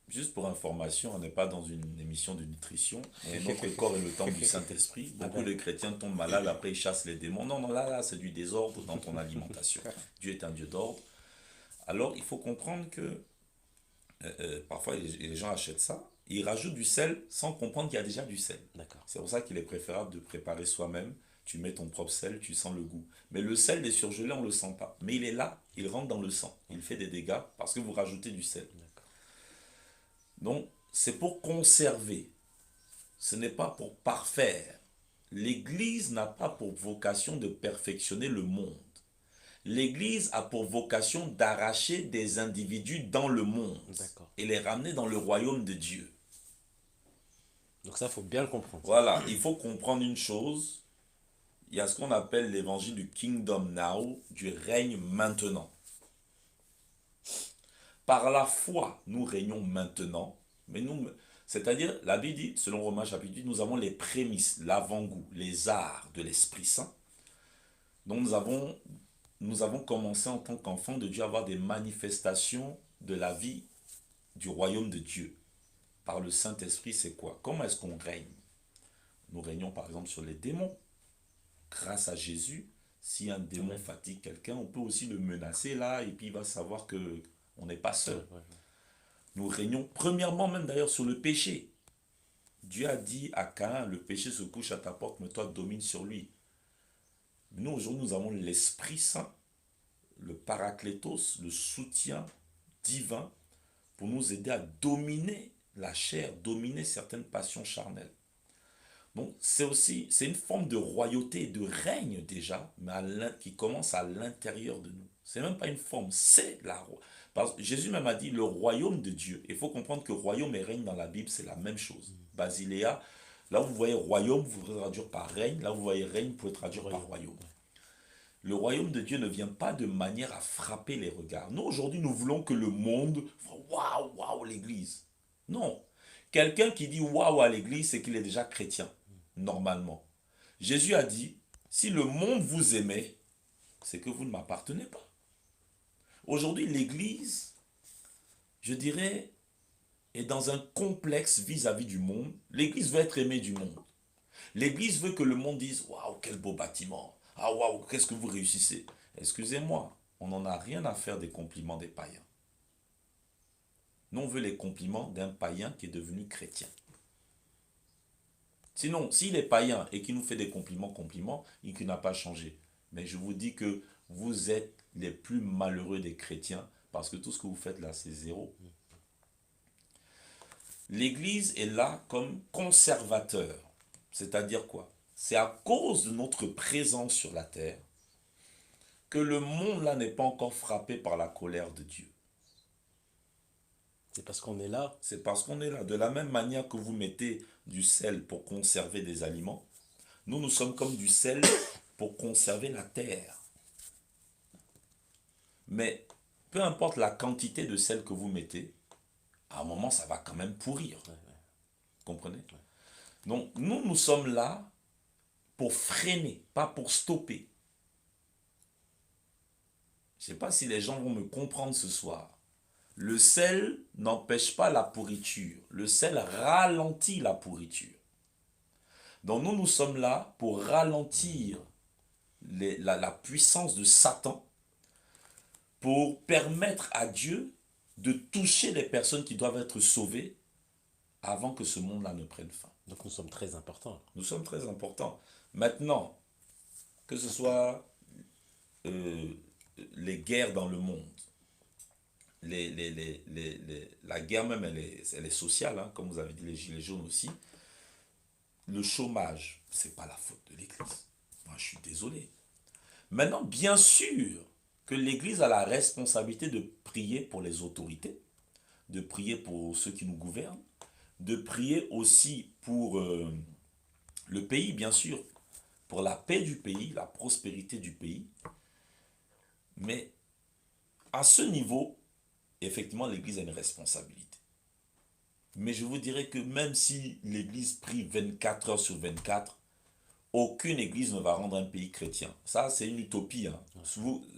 Juste pour information, on n'est pas dans une émission de nutrition. Et notre corps est le temple du Saint-Esprit. Beaucoup de chrétiens tombent malades, après ils chassent les démons. Non, non, là, c'est du désordre dans ton alimentation. Dieu est un Dieu d'ordre. Alors, il faut comprendre que parfois, les gens achètent ça. Ils rajoutent du sel sans comprendre qu'il y a déjà du sel. C'est pour ça qu'il est préférable de préparer soi-même. Tu mets ton propre sel, tu sens le goût. Mais le sel des surgelés, on ne le sent pas. Mais il est là, il rentre dans le sang. Il fait des dégâts parce que vous rajoutez du sel. Donc, c'est pour conserver. Ce n'est pas pour parfaire. L'Église n'a pas pour vocation de perfectionner le monde. L'Église a pour vocation d'arracher des individus dans le monde et les ramener dans le royaume de Dieu. Donc ça, il faut bien le comprendre. Voilà, il faut comprendre une chose. Il y a ce qu'on appelle l'évangile du Kingdom Now, du règne maintenant. Par la foi, nous régnons maintenant. Mais nous, c'est-à-dire, la Bible dit, selon Romains chapitre 8, nous avons les prémices, l'avant-goût, les arts de l'Esprit Saint. Donc nous avons commencé en tant qu'enfants de Dieu à avoir des manifestations de la vie du royaume de Dieu. Par le Saint-Esprit, c'est quoi? Comment est-ce qu'on règne? Nous régnons par exemple sur les démons. Grâce à Jésus, si un démon fatigue quelqu'un, on peut aussi le menacer là, et puis il va savoir que on n'est pas seul. Nous régnons premièrement même d'ailleurs sur le péché. Dieu a dit à Caïn, le péché se couche à ta porte, mais toi domine sur lui. Nous aujourd'hui nous avons l'Esprit Saint, le Paraclétos, le soutien divin pour nous aider à dominer la chair, dominer certaines passions charnelles. Donc c'est une forme de royauté et de règne déjà, mais qui commence à l'intérieur de nous. C'est même pas une forme, c'est la royauté. Parce que Jésus même a dit le royaume de Dieu. Il faut comprendre que royaume et règne dans la Bible, c'est la même chose. Basiléa, là où vous voyez royaume, vous pouvez traduire par règne. Là où vous voyez règne, vous pouvez traduire par royaume. Le royaume de Dieu ne vient pas de manière à frapper les regards. Nous, aujourd'hui, nous voulons que le monde, waouh, waouh, l'église. Non. Quelqu'un qui dit waouh à l'église, c'est qu'il est déjà chrétien, normalement. Jésus a dit, si le monde vous aimait, c'est que vous ne m'appartenez pas. Aujourd'hui, l'église, je dirais, est dans un complexe vis-à-vis du monde. L'église veut être aimée du monde. L'église veut que le monde dise, waouh, quel beau bâtiment. Ah, waouh, qu'est-ce que vous réussissez. Excusez-moi, on n'en a rien à faire des compliments des païens. Nous, on veut les compliments d'un païen qui est devenu chrétien. Sinon, s'il est païen et qu'il nous fait des compliments, et qu'il n'a pas changé. Mais je vous dis que vous êtes les plus malheureux des chrétiens parce que tout ce que vous faites là, c'est zéro. L'Église est là comme conservateur. C'est-à-dire quoi? C'est à cause de notre présence sur la terre que le monde là n'est pas encore frappé par la colère de Dieu. C'est parce qu'on est là. C'est parce qu'on est là. De la même manière que vous mettez du sel pour conserver des aliments, Nous sommes comme du sel pour conserver la terre. Mais peu importe la quantité de sel que vous mettez, à un moment, ça va quand même pourrir. Comprenez? Donc, nous sommes là pour freiner, pas pour stopper. Je ne sais pas si les gens vont me comprendre ce soir. Le sel n'empêche pas la pourriture. Le sel ralentit la pourriture. Donc nous sommes là pour ralentir la puissance de Satan, pour permettre à Dieu de toucher les personnes qui doivent être sauvées avant que ce monde-là ne prenne fin. Donc nous sommes très importants. Nous sommes très importants. Maintenant, que ce soit les guerres dans le monde, la guerre même, elle est sociale, hein, comme vous avez dit, les gilets jaunes aussi. Le chômage, ce n'est pas la faute de l'Église. Moi, je suis désolé. Maintenant, bien sûr que l'Église a la responsabilité de prier pour les autorités, de prier pour ceux qui nous gouvernent, de prier aussi pour le pays, bien sûr, pour la paix du pays, la prospérité du pays. Mais à ce niveau, effectivement, l'Église a une responsabilité. Mais je vous dirais que même si l'Église prie 24 heures sur 24, aucune Église ne va rendre un pays chrétien. Ça, c'est une utopie. Hein.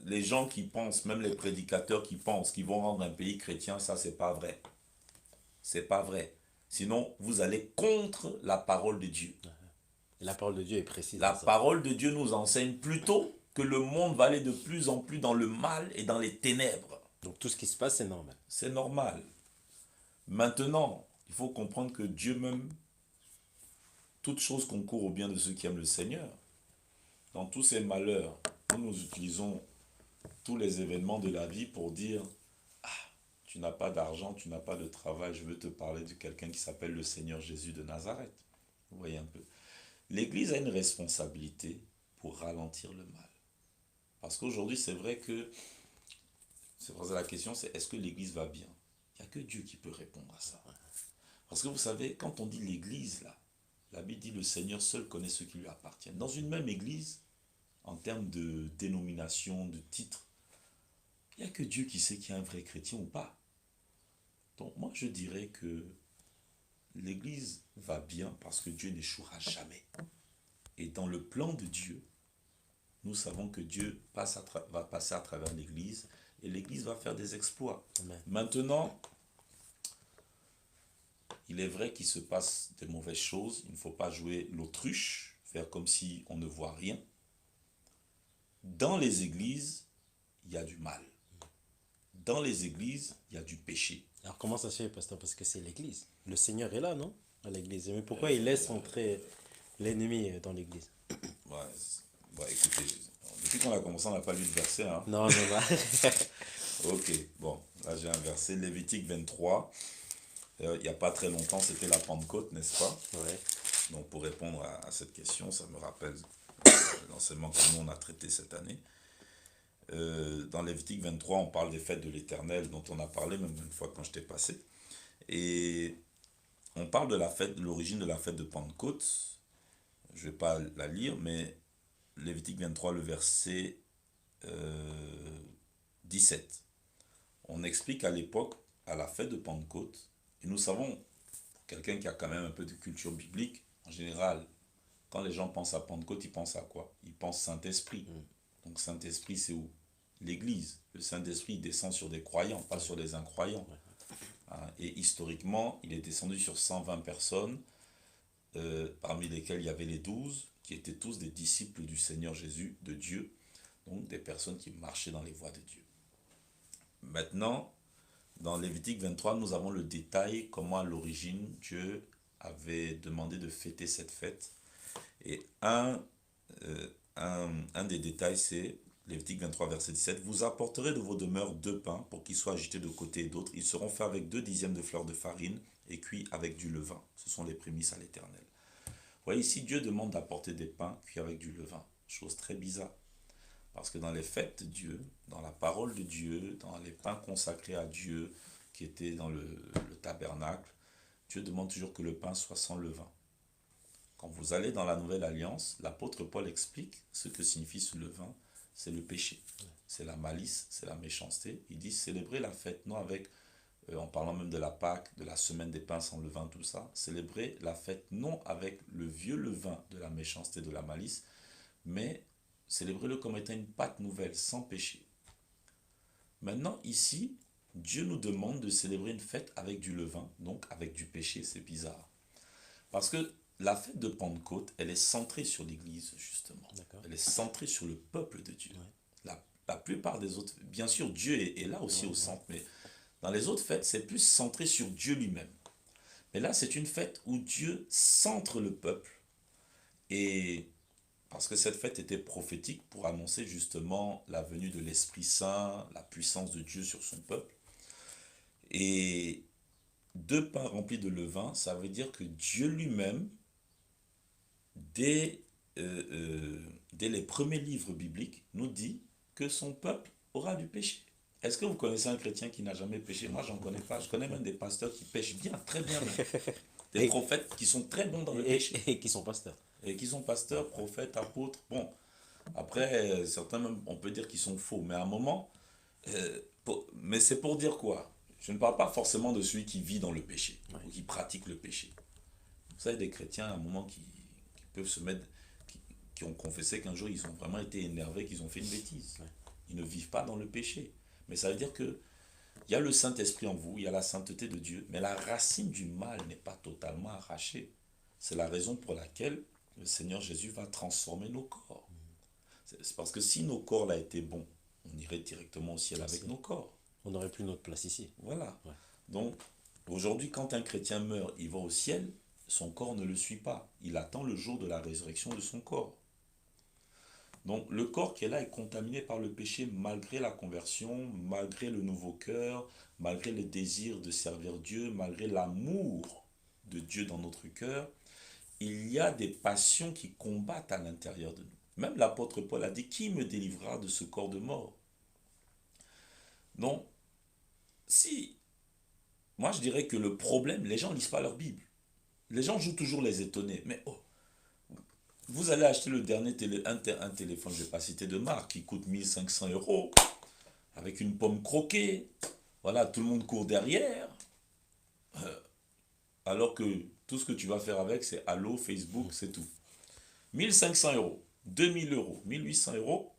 Les gens qui pensent, même les prédicateurs qui pensent qu'ils vont rendre un pays chrétien, ça, c'est pas vrai. C'est pas vrai. Sinon, vous allez contre la parole de Dieu. La parole de Dieu est précise. La parole de Dieu nous enseigne plutôt que le monde va aller de plus en plus dans le mal et dans les ténèbres. Donc tout ce qui se passe, c'est normal. C'est normal. Maintenant, il faut comprendre que Dieu même, toute chose concourt au bien de ceux qui aiment le Seigneur. Dans tous ces malheurs, nous utilisons tous les événements de la vie pour dire « Ah, tu n'as pas d'argent, tu n'as pas de travail, je veux te parler de quelqu'un qui s'appelle le Seigneur Jésus de Nazareth. » Vous voyez un peu. L'Église a une responsabilité pour ralentir le mal. Parce qu'aujourd'hui, c'est vrai que, c'est pour ça la question, c'est est-ce que l'Église va bien? Il n'y a que Dieu qui peut répondre à ça. Parce que vous savez, quand on dit l'Église, là, la Bible dit le Seigneur seul connaît ceux qui lui appartiennent. Dans une même Église, en termes de dénomination, de titre, il n'y a que Dieu qui sait qui est un vrai chrétien ou pas. Donc moi, je dirais que l'Église va bien parce que Dieu n'échouera jamais. Et dans le plan de Dieu, nous savons que Dieu va passer à travers l'Église et l'Église va faire des exploits. Amen. Maintenant, il est vrai qu'il se passe des mauvaises choses. Il ne faut pas jouer l'autruche, faire comme si on ne voit rien. Dans les églises, il y a du mal. Dans les églises, il y a du péché. Alors comment ça se fait, pasteur? Parce que c'est l'église. Le Seigneur est là, non? À l'église. Mais pourquoi il laisse entrer l'ennemi dans l'église? Écoutez, depuis qu'on a commencé, on n'a pas lu de verset. Hein? Non, je vois. Ok, bon, là j'ai un verset, Lévitique 23. Il n'y a pas très longtemps, c'était la Pentecôte, n'est-ce pas? Ouais. Donc pour répondre à cette question, ça me rappelle l'enseignement que nous on a traité cette année. Dans Lévitique 23, on parle des fêtes de l'Éternel, dont on a parlé même une fois quand je t'ai passé. Et on parle de la fête, de l'origine de la fête de Pentecôte. Je ne vais pas la lire, mais Lévitique 23, le verset 17. On explique à l'époque, à la fête de Pentecôte, et nous savons, pour quelqu'un qui a quand même un peu de culture biblique, en général, quand les gens pensent à Pentecôte, ils pensent à quoi? Ils pensent Saint-Esprit. Donc Saint-Esprit, c'est où? L'Église. Le Saint-Esprit descend sur des croyants, pas sur des incroyants. Et historiquement, il est descendu sur 120 personnes, parmi lesquelles il y avait les 12, qui étaient tous des disciples du Seigneur Jésus, de Dieu, donc des personnes qui marchaient dans les voies de Dieu. Maintenant, dans Lévitique 23, nous avons le détail comment à l'origine Dieu avait demandé de fêter cette fête. Et un des détails, c'est Lévitique 23, verset 17. Vous apporterez de vos demeures 2 pains pour qu'ils soient agités de côté et d'autre. Ils seront faits avec 2 dixièmes de fleur de farine et cuits avec du levain. Ce sont les prémices à l'Éternel. Vous voyez, ici, Dieu demande d'apporter des pains cuits avec du levain. Chose très bizarre. Parce que dans les fêtes de Dieu, dans la parole de Dieu, dans les pains consacrés à Dieu, qui étaient dans le tabernacle, Dieu demande toujours que le pain soit sans levain. Quand vous allez dans la Nouvelle Alliance, l'apôtre Paul explique ce que signifie ce levain, c'est le péché, c'est la malice, c'est la méchanceté. Il dit célébrer la fête, non avec, en parlant même de la Pâque, de la semaine des pains sans levain, tout ça, célébrer la fête non avec le vieux levain de la méchanceté, de la malice, mais célébrez-le comme étant une pâte nouvelle, sans péché. Maintenant, ici, Dieu nous demande de célébrer une fête avec du levain, donc avec du péché, c'est bizarre. Parce que la fête de Pentecôte, elle est centrée sur l'Église, justement. Elle est centrée sur le peuple de Dieu. Ouais. La plupart des autres, bien sûr, Dieu est là aussi au centre, mais dans les autres fêtes, c'est plus centré sur Dieu lui-même. Mais là, c'est une fête où Dieu centre le peuple. Et parce que cette fête était prophétique pour annoncer justement la venue de l'Esprit Saint, la puissance de Dieu sur son peuple. Et 2 pains remplis de levain, ça veut dire que Dieu lui-même, dès les premiers livres bibliques, nous dit que son peuple aura du péché. Est-ce que vous connaissez un chrétien qui n'a jamais péché? Moi, j'en connais pas. Je connais même des pasteurs qui pêchent bien, très bien. Des prophètes qui sont très bons dans le péché. Et qui sont pasteurs. Et qui sont pasteurs, prophètes, apôtres. Bon, après, certains même, on peut dire qu'ils sont faux. Mais à un moment, mais c'est pour dire quoi? Je ne parle pas forcément de celui qui vit dans le péché, ou qui pratique le péché. Vous savez, des chrétiens, à un moment, qui peuvent se mettre, qui ont confessé qu'un jour, ils ont vraiment été énervés, qu'ils ont fait une bêtise. Ils ne vivent pas dans le péché. Mais ça veut dire que il y a le Saint-Esprit en vous, il y a la sainteté de Dieu, mais la racine du mal n'est pas totalement arrachée. C'est la raison pour laquelle le Seigneur Jésus va transformer nos corps. C'est parce que si nos corps là étaient bons, on irait directement au ciel avec nos corps. On n'aurait plus notre place ici. Voilà. Ouais. Donc, aujourd'hui, quand un chrétien meurt, il va au ciel, son corps ne le suit pas. Il attend le jour de la résurrection de son corps. Donc, le corps qui est là est contaminé par le péché malgré la conversion, malgré le nouveau cœur, malgré le désir de servir Dieu, malgré l'amour de Dieu dans notre cœur. Il y a des passions qui combattent à l'intérieur de nous. Même l'apôtre Paul a dit, qui me délivrera de ce corps de mort? Donc, si, moi je dirais que le problème, les gens ne lisent pas leur Bible. Les gens jouent toujours les étonnés. Mais vous allez acheter le dernier un téléphone, je ne vais pas citer de marque, qui coûte 1500 €, avec une pomme croquée. Voilà, tout le monde court derrière. Alors que tout ce que tu vas faire avec, c'est Allo, Facebook, c'est tout. 1500 €, 2000 €, 1800 €.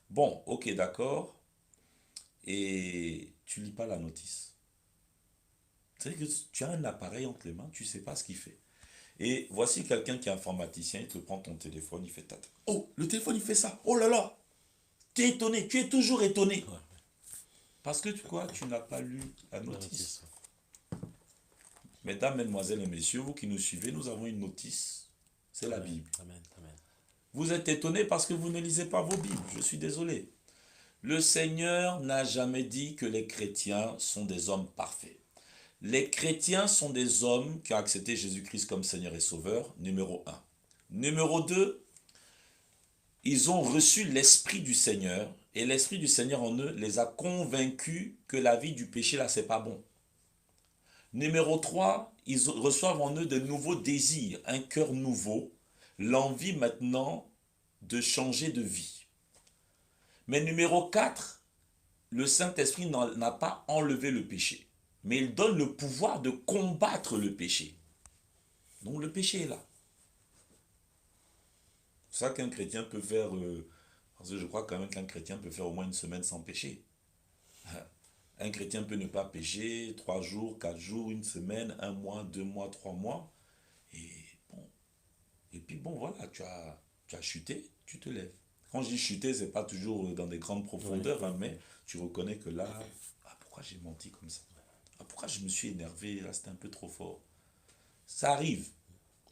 Bon, ok, d'accord. Et tu lis pas la notice. C'est que tu as un appareil entre les mains, tu ne sais pas ce qu'il fait. Et voici quelqu'un qui est informaticien, il te prend ton téléphone, il fait tata. Oh, le téléphone il fait ça. Oh là là. Tu es étonné, tu es toujours étonné. Ouais. Parce que tu n'as pas lu la notice. Mesdames, mesdemoiselles et messieurs, vous qui nous suivez, nous avons une notice. C'est la Bible. Amen, amen. Vous êtes étonnés parce que vous ne lisez pas vos Bibles. Je suis désolé. Le Seigneur n'a jamais dit que les chrétiens sont des hommes parfaits. Les chrétiens sont des hommes qui ont accepté Jésus-Christ comme Seigneur et Sauveur, numéro 1. Numéro 2, ils ont reçu l'Esprit du Seigneur, et l'Esprit du Seigneur en eux les a convaincus que la vie du péché, là, c'est pas bon. Numéro 3, ils reçoivent en eux de nouveaux désirs, un cœur nouveau, l'envie maintenant de changer de vie. Mais numéro 4, le Saint-Esprit n'a pas enlevé le péché, mais il donne le pouvoir de combattre le péché. Donc le péché est là. C'est ça qu'un chrétien peut faire, parce que je crois quand même qu'un chrétien peut faire au moins une semaine sans péché. Un chrétien peut ne pas pécher 3 jours, 4 jours, une semaine, 1 mois, 2 mois, 3 mois. Et puis bon, voilà, tu as chuté, tu te lèves. Quand je dis chuter, ce n'est pas toujours dans des grandes profondeurs, hein, mais tu reconnais que là, pourquoi j'ai menti comme ça? Pourquoi je me suis énervé? Là, c'était un peu trop fort. Ça arrive.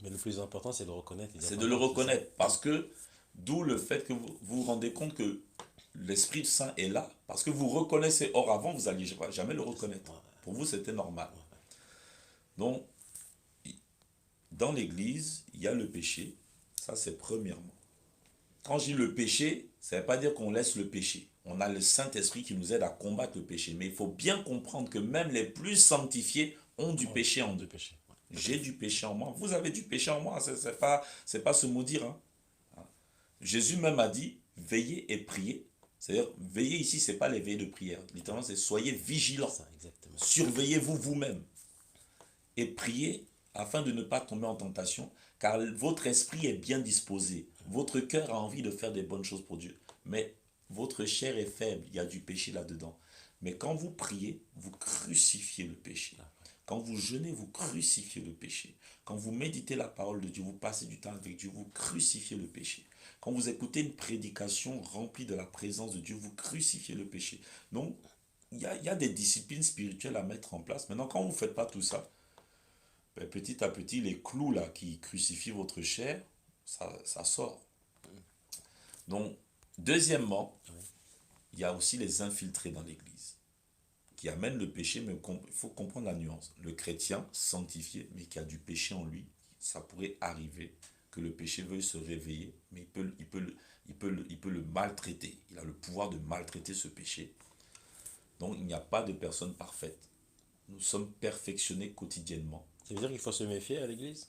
Mais le plus important, c'est de le reconnaître. C'est de le reconnaître. Parce que, d'où le fait que vous vous rendez compte que l'Esprit Saint est là. Parce que vous reconnaissez. Or, avant, vous n'alliez jamais le reconnaître. Pour vous, c'était normal. Donc, dans l'Église, il y a le péché. Ça, c'est premièrement. Quand je dis le péché, ça ne veut pas dire qu'on laisse le péché. On a le Saint-Esprit qui nous aide à combattre le péché. Mais il faut bien comprendre que même les plus sanctifiés ont du péché en eux. J'ai du péché en moi. Vous avez du péché en moi. C'est pas se maudire. Hein. Jésus même a dit, veillez et priez. C'est-à-dire, veiller ici, c'est pas les veillées de prière. Littéralement, c'est soyez vigilants. Ça, exactement. Surveillez-vous vous-même. Et priez afin de ne pas tomber en tentation, car votre esprit est bien disposé. Votre cœur a envie de faire des bonnes choses pour Dieu. Mais votre chair est faible, il y a du péché là-dedans. Mais quand vous priez, vous crucifiez le péché. Quand vous jeûnez, vous crucifiez le péché. Quand vous méditez la parole de Dieu, vous passez du temps avec Dieu, vous crucifiez le péché. Quand vous écoutez une prédication remplie de la présence de Dieu, vous crucifiez le péché. Donc, il y a des disciplines spirituelles à mettre en place. Maintenant, quand vous ne faites pas tout ça, ben, petit à petit, les clous là qui crucifient votre chair, ça sort. Donc, deuxièmement, il y a aussi les infiltrés dans l'Église qui amènent le péché, mais il faut comprendre la nuance. Le chrétien sanctifié, mais qui a du péché en lui, ça pourrait arriver que le péché veuille se réveiller, mais il peut le maltraiter. Il a le pouvoir de maltraiter ce péché. Donc, il n'y a pas de personne parfaite. Nous sommes perfectionnés quotidiennement. Ça veut dire qu'il faut se méfier à l'église?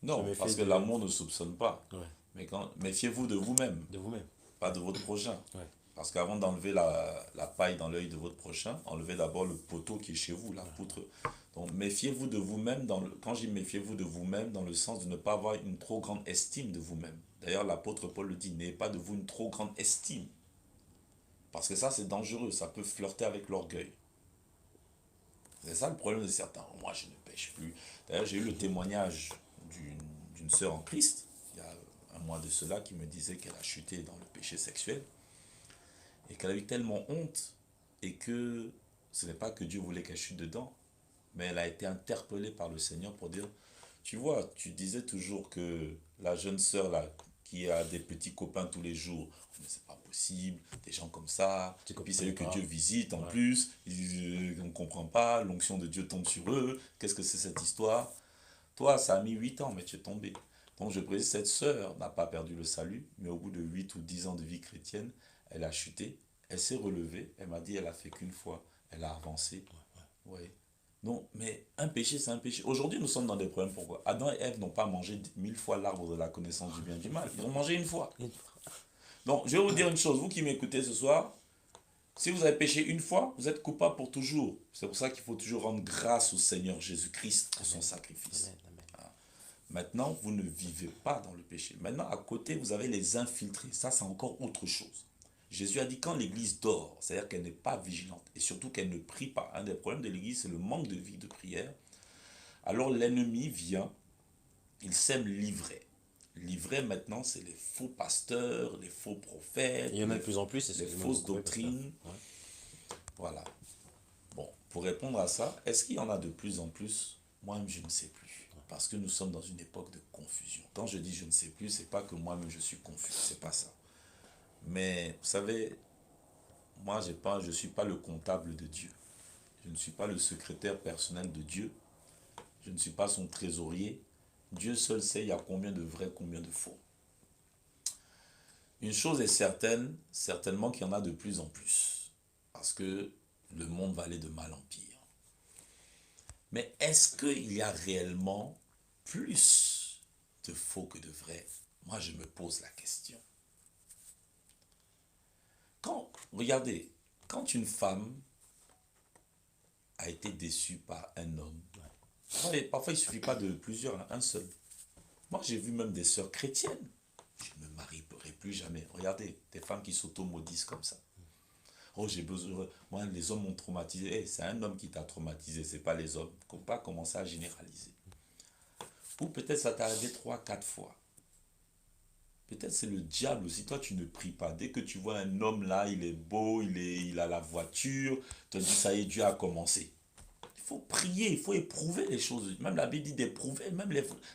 Se Non, parce que méfier l'amour ne soupçonne pas. ouais, Mais méfiez-vous de vous-même, de vous-même. pas de votre prochain. Ouais. Parce qu'avant d'enlever la paille dans l'œil de votre prochain, enlevez d'abord le poteau qui est chez vous, la poutre. Donc méfiez-vous de vous-même, quand je dis méfiez-vous de vous-même, dans le sens de ne pas avoir une trop grande estime de vous-même. D'ailleurs, l'apôtre Paul le dit, n'ayez pas de vous une trop grande estime. Parce que ça, c'est dangereux, ça peut flirter avec l'orgueil. C'est ça le problème de certains. Moi, je ne pêche plus. D'ailleurs, j'ai eu le témoignage d'une sœur en Christ, il y a un mois de cela, qui me disait qu'elle a chuté dans le péché sexuel et qu'elle a eu tellement honte et que ce n'est pas que Dieu voulait qu'elle chute dedans, mais elle a été interpellée par le Seigneur pour dire, tu vois, tu disais toujours que la jeune sœur là, qui a des petits copains tous les jours, mais c'est pas possible, des gens comme ça, Tu et puis comprends c'est eux que pas. Dieu visite en Ouais. plus, on ne comprend pas, l'onction de Dieu tombe sur eux, qu'est-ce que c'est cette histoire? Toi, ça a mis 8 ans, mais tu es tombé. Donc je précise, cette sœur n'a pas perdu le salut, mais au bout de 8 ou 10 ans de vie chrétienne, elle a chuté, elle s'est relevée, elle m'a dit, elle a fait qu'une fois, elle a avancé. Ouais. Non, mais un péché, c'est un péché. Aujourd'hui, nous sommes dans des problèmes. Pourquoi? Adam et Ève n'ont pas mangé 1000 fois l'arbre de la connaissance du bien et du mal. Ils ont mangé une fois. Donc, je vais vous dire une chose, vous qui m'écoutez ce soir, si vous avez péché une fois, vous êtes coupable pour toujours. C'est pour ça qu'il faut toujours rendre grâce au Seigneur Jésus-Christ pour son sacrifice. Amen, amen. Maintenant, vous ne vivez pas dans le péché. Maintenant, à côté, vous avez les infiltrés. Ça, c'est encore autre chose. Jésus a dit quand l'église dort, c'est-à-dire qu'elle n'est pas vigilante et surtout qu'elle ne prie pas. Un des problèmes de l'église, c'est le manque de vie de prière. Alors l'ennemi vient, il sème l'ivraie. L'ivraie maintenant, c'est les faux pasteurs, les faux prophètes, Il y en a de plus en plus, les fausses doctrines. Ouais. Voilà. Bon, pour répondre à ça, est-ce qu'il y en a de plus en plus? Moi-même, je ne sais plus. Parce que nous sommes dans une époque de confusion. Quand je dis je ne sais plus, c'est pas que moi-même je suis confus, c'est pas ça. Mais vous savez, moi je ne suis pas le comptable de Dieu. Je ne suis pas le secrétaire personnel de Dieu. Je ne suis pas son trésorier. Dieu seul sait il y a combien de vrais, combien de faux. Une chose est certaine, certainement qu'il y en a de plus en plus. Parce que le monde va aller de mal en pire. Mais est-ce qu'il y a réellement plus de faux que de vrais? Moi, je me pose la question. Regardez, quand une femme a été déçue par un homme, parfois il ne suffit pas de plusieurs, hein, un seul. Moi, j'ai vu même des sœurs chrétiennes. Je ne me marierai plus jamais. Regardez, des femmes qui s'auto-maudissent comme ça. Oh, j'ai besoin. Moi, les hommes m'ont traumatisé. Hey, c'est un homme qui t'a traumatisé, c'est pas les hommes. Il ne faut pas commencer à généraliser. Ou peut-être ça t'est arrivé 3, 4 fois. Peut-être c'est le diable aussi. Toi, tu ne pries pas. Dès que tu vois un homme là, il est beau, il a la voiture, tu te dis ça y est, Dieu a commencé. Il faut prier, il faut éprouver les choses. Même la Bible dit d'éprouver, même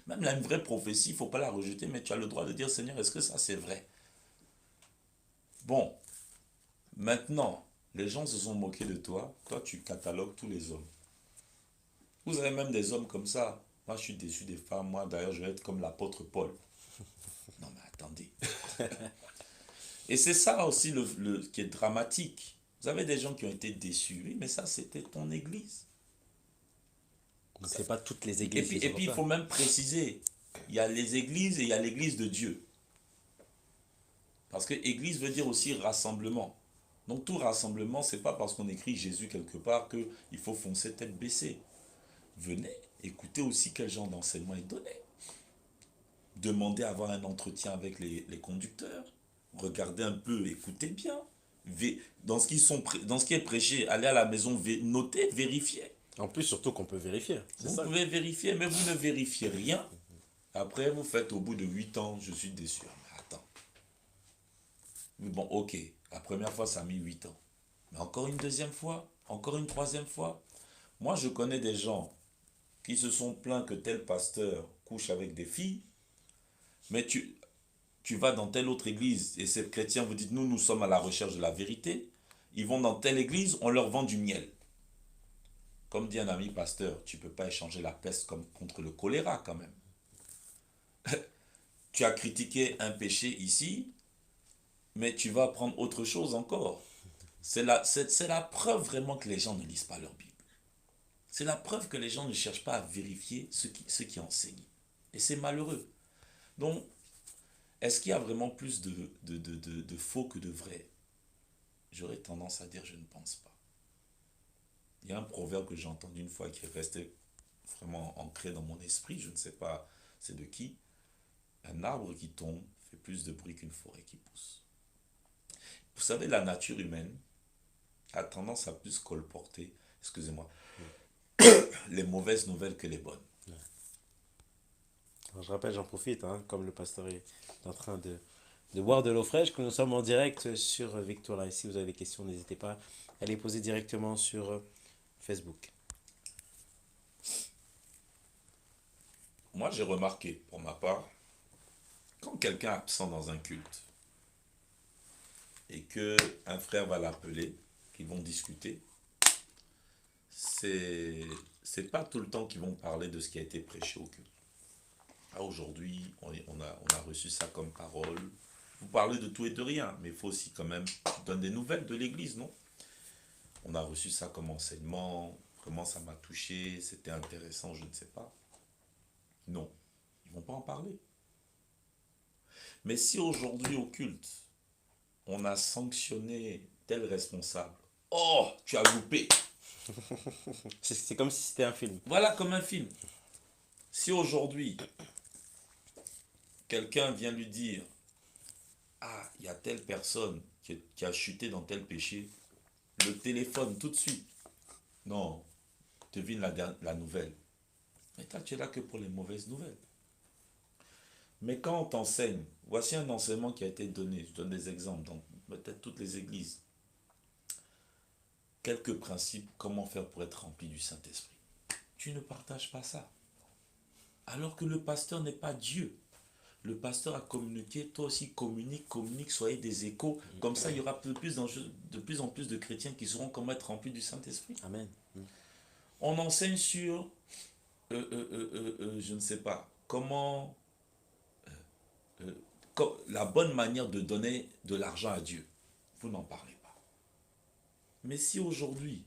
la vraie prophétie, il ne faut pas la rejeter, mais tu as le droit de dire, Seigneur, est-ce que ça c'est vrai? Bon, maintenant, les gens se sont moqués de toi. Toi, tu catalogues tous les hommes. Vous avez même des hommes comme ça. Moi, je suis déçu des femmes. Moi, d'ailleurs, je vais être comme l'apôtre Paul. Non, mais attendez. Et c'est ça aussi qui est dramatique. Vous avez des gens qui ont été déçus. Oui, mais ça, c'était ton église. Donc c'est pas toutes les Et églises puis, qui sont comme il ça. faut même préciser, il y a les églises et il y a l'église de Dieu. Parce que église veut dire aussi rassemblement. Donc tout rassemblement, c'est pas parce qu'on écrit Jésus quelque part qu'il faut foncer tête baissée. Venez, écoutez aussi quel genre d'enseignement est donné. Demandez à avoir un entretien avec les conducteurs. Regardez un peu, écoutez bien. Dans ce qui est prêché, allez à la maison, notez, vérifiez. En plus, surtout qu'on peut vérifier. C'est Vous ça. pouvez vérifier, mais vous ne vérifiez rien. Après, vous faites au bout de 8 ans, je suis déçu. Mais attends. Bon, ok, la première fois, ça a mis 8 ans. Mais encore une deuxième fois, encore une troisième fois. Moi, je connais des gens qui se sont plaints que tel pasteur couche avec des filles, mais tu vas dans telle autre église et ces chrétiens vous disent, nous sommes à la recherche de la vérité. Ils vont dans telle église, on leur vend du miel. Comme dit un ami pasteur, tu ne peux pas échanger la peste comme contre le choléra quand même. Tu as critiqué un péché ici, mais tu vas apprendre autre chose encore. C'est la preuve vraiment que les gens ne lisent pas leur Bible. C'est la preuve que les gens ne cherchent pas à vérifier ce qui enseigne. Et c'est malheureux. Donc, est-ce qu'il y a vraiment plus de faux que de vrai? J'aurais tendance à dire je ne pense pas. Il y a un proverbe que j'ai entendu une fois qui est resté vraiment ancré dans mon esprit, je ne sais pas c'est de qui. Un arbre qui tombe fait plus de bruit qu'une forêt qui pousse. Vous savez, la nature humaine a tendance à plus colporter, excusez-moi, les mauvaises nouvelles que les bonnes. Alors, je rappelle, j'en profite, hein, comme le pasteur est en train de boire de l'eau fraîche, que nous sommes en direct sur Victoire Live. Si vous avez des questions, n'hésitez pas à les poser directement sur Facebook. Moi, j'ai remarqué, pour ma part, quand quelqu'un est absent dans un culte et que un frère va l'appeler, qu'ils vont discuter, c'est pas tout le temps qu'ils vont parler de ce qui a été prêché au culte. Ah, aujourd'hui, on a reçu ça comme parole. Vous parlez de tout et de rien, mais il faut aussi quand même donner des nouvelles de l'église, non? On a reçu ça comme enseignement, comment ça m'a touché, c'était intéressant, je ne sais pas. Non, ils ne vont pas en parler. Mais si aujourd'hui au culte, on a sanctionné tel responsable, oh, tu as loupé. C'est comme si c'était un film. Voilà comme un film. Si aujourd'hui, quelqu'un vient lui dire, ah, il y a telle personne qui a chuté dans tel péché, le téléphone tout de suite. Non, devine la nouvelle. Mais toi, tu es là que pour les mauvaises nouvelles. Mais quand on t'enseigne, voici un enseignement qui a été donné, je donne des exemples dans peut-être toutes les églises. Quelques principes, comment faire pour être rempli du Saint-Esprit. Tu ne partages pas ça. Alors que le pasteur n'est pas Dieu. Le pasteur a communiqué, toi aussi communique, soyez des échos. Comme ça, il y aura de plus en plus de chrétiens qui sauront comment être remplis du Saint-Esprit. Amen. On enseigne sur, je ne sais pas, comment, la bonne manière de donner de l'argent à Dieu. Vous n'en parlez pas. Mais si aujourd'hui,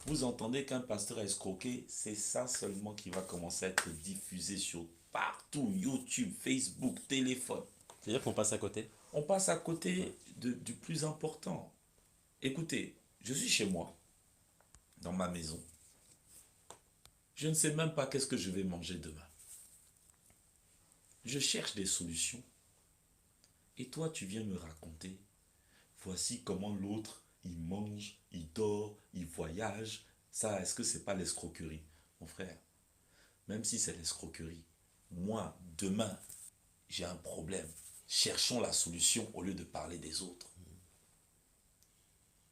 vous entendez qu'un pasteur a escroqué, c'est ça seulement qui va commencer à être diffusé sur partout, YouTube, Facebook, téléphone. C'est-à-dire qu'on passe à côté. On passe à côté du plus important. Écoutez, je suis chez moi, dans ma maison. Je ne sais même pas qu'est-ce que je vais manger demain. Je cherche des solutions. Et toi, tu viens me raconter, voici comment l'autre, il mange, il dort, il voyage. Ça, est-ce que c'est pas l'escroquerie? Mon frère, même si c'est l'escroquerie, moi, demain, j'ai un problème. Cherchons la solution au lieu de parler des autres.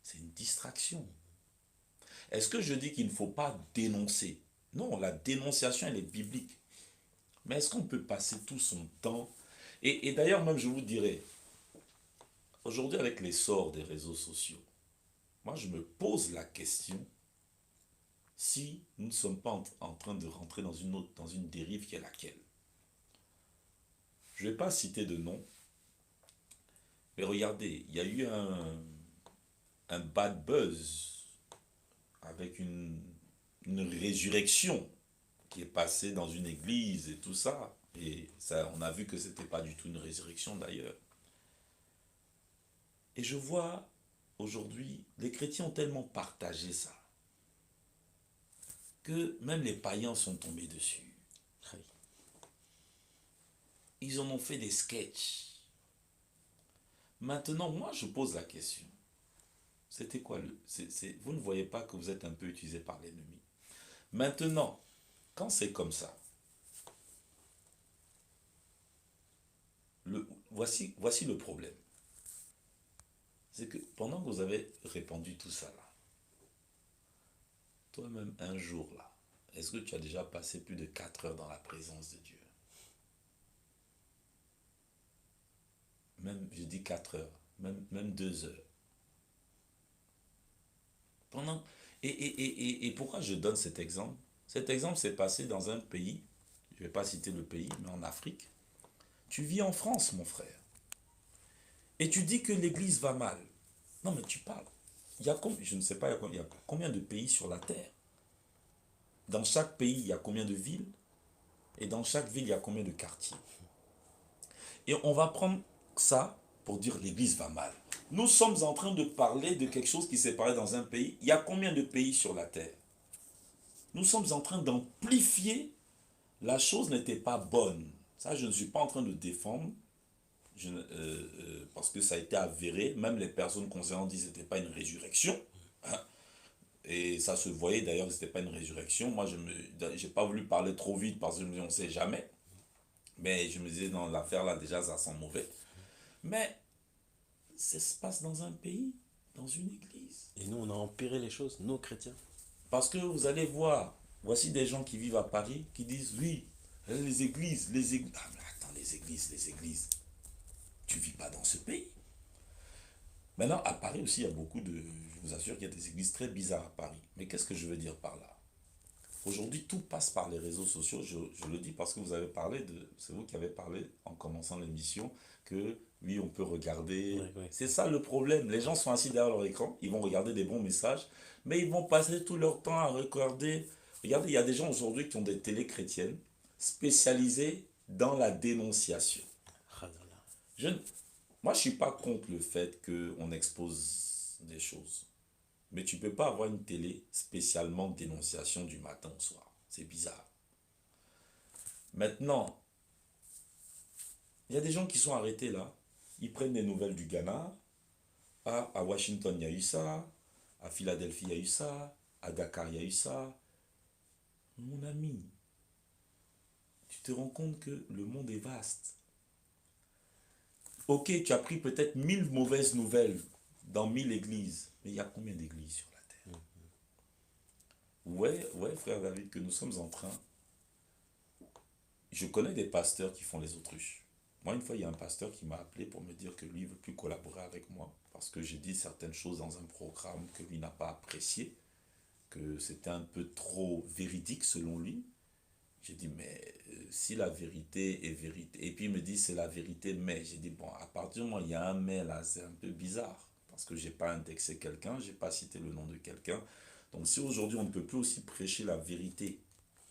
C'est une distraction. Est-ce que je dis qu'il ne faut pas dénoncer? Non, la dénonciation, elle est biblique. Mais est-ce qu'on peut passer tout son temps? Et d'ailleurs, même, je vous dirais, aujourd'hui, avec l'essor des réseaux sociaux, moi, je me pose la question si nous ne sommes pas en train de rentrer dans une dérive qui est laquelle. Je ne vais pas citer de nom, mais regardez, il y a eu un bad buzz avec une résurrection qui est passé dans une église et tout ça. Et ça, on a vu que c'était pas du tout une résurrection d'ailleurs. Et je vois aujourd'hui, les chrétiens ont tellement partagé ça que même les païens sont tombés dessus. Oui. Ils en ont fait des sketchs. Maintenant, moi, je pose la question. C'était quoi vous ne voyez pas que vous êtes un peu utilisé par l'ennemi. Maintenant, quand c'est comme ça, voici le problème. C'est que pendant que vous avez répandu tout ça là, toi-même un jour là, est-ce que tu as déjà passé plus de 4 heures dans la présence de Dieu? Même, je dis 4 heures, même 2 heures. Pendant, et pourquoi je donne cet exemple? Cet exemple s'est passé dans un pays, je ne vais pas citer le pays, mais en Afrique. Tu vis en France, mon frère, et tu dis que l'église va mal. Non, mais tu parles. Je ne sais pas, il y a combien de pays sur la terre? Dans chaque pays, il y a combien de villes? Et dans chaque ville, il y a combien de quartiers? Et on va prendre ça pour dire l'église va mal. Nous sommes en train de parler de quelque chose qui s'est passé dans un pays. Il y a combien de pays sur la terre? Nous sommes en train d'amplifier. La chose n'était pas bonne. Ça, je ne suis pas en train de défendre. Parce que ça a été avéré. Même les personnes concernées disent que ce n'était pas une résurrection. Hein. Et ça se voyait d'ailleurs que ce n'était pas une résurrection. Moi, je n'ai pas voulu parler trop vite parce que je me dis, on ne sait jamais. Mais je me disais, dans l'affaire là, déjà, ça sent mauvais. Mais ça se passe dans un pays, dans une église. Et nous, on a empiré les choses, nos chrétiens. Parce que vous allez voir, voici des gens qui vivent à Paris qui disent, oui, les églises, les églises. Ah, mais attends, les églises. Tu ne vis pas dans ce pays. Maintenant, à Paris aussi, il y a beaucoup de... Je vous assure qu'il y a des églises très bizarres à Paris. Mais qu'est-ce que je veux dire par là? Aujourd'hui, tout passe par les réseaux sociaux. Je le dis parce que vous avez parlé de... C'est vous qui avez parlé en commençant l'émission que, oui, on peut regarder. Oui, oui. C'est ça le problème. Les gens sont assis derrière leur écran, ils vont regarder des bons messages, mais ils vont passer tout leur temps à regarder. Regardez, il y a des gens aujourd'hui qui ont des télés chrétiennes spécialisées dans la dénonciation. Ah là là. Je, moi, je ne suis pas contre le fait qu'on expose des choses. Mais tu ne peux pas avoir une télé spécialement dénonciation du matin au soir. C'est bizarre. Maintenant, il y a des gens qui sont arrêtés là. Ils prennent des nouvelles du Ghana. Ah, à Washington, il y a eu ça. À Philadelphie, il y a eu ça. À Dakar, il y a eu ça. Mon ami, tu te rends compte que le monde est vaste. Ok, tu as pris peut-être 1000 mauvaises nouvelles dans 1000 églises. Mais il y a combien d'églises sur la terre? Ouais, frère David, que nous sommes en train. Je connais des pasteurs qui font les autruches. Moi, une fois, il y a un pasteur qui m'a appelé pour me dire que lui ne veut plus collaborer avec moi parce que j'ai dit certaines choses dans un programme que lui n'a pas apprécié, que c'était un peu trop véridique selon lui. J'ai dit, mais si la vérité est vérité, et puis il me dit, c'est la vérité, mais j'ai dit, bon, à partir du moment où il y a un mais là, c'est un peu bizarre, parce que j'ai pas indexé quelqu'un, j'ai pas cité le nom de quelqu'un. Donc si aujourd'hui on ne peut plus aussi prêcher la vérité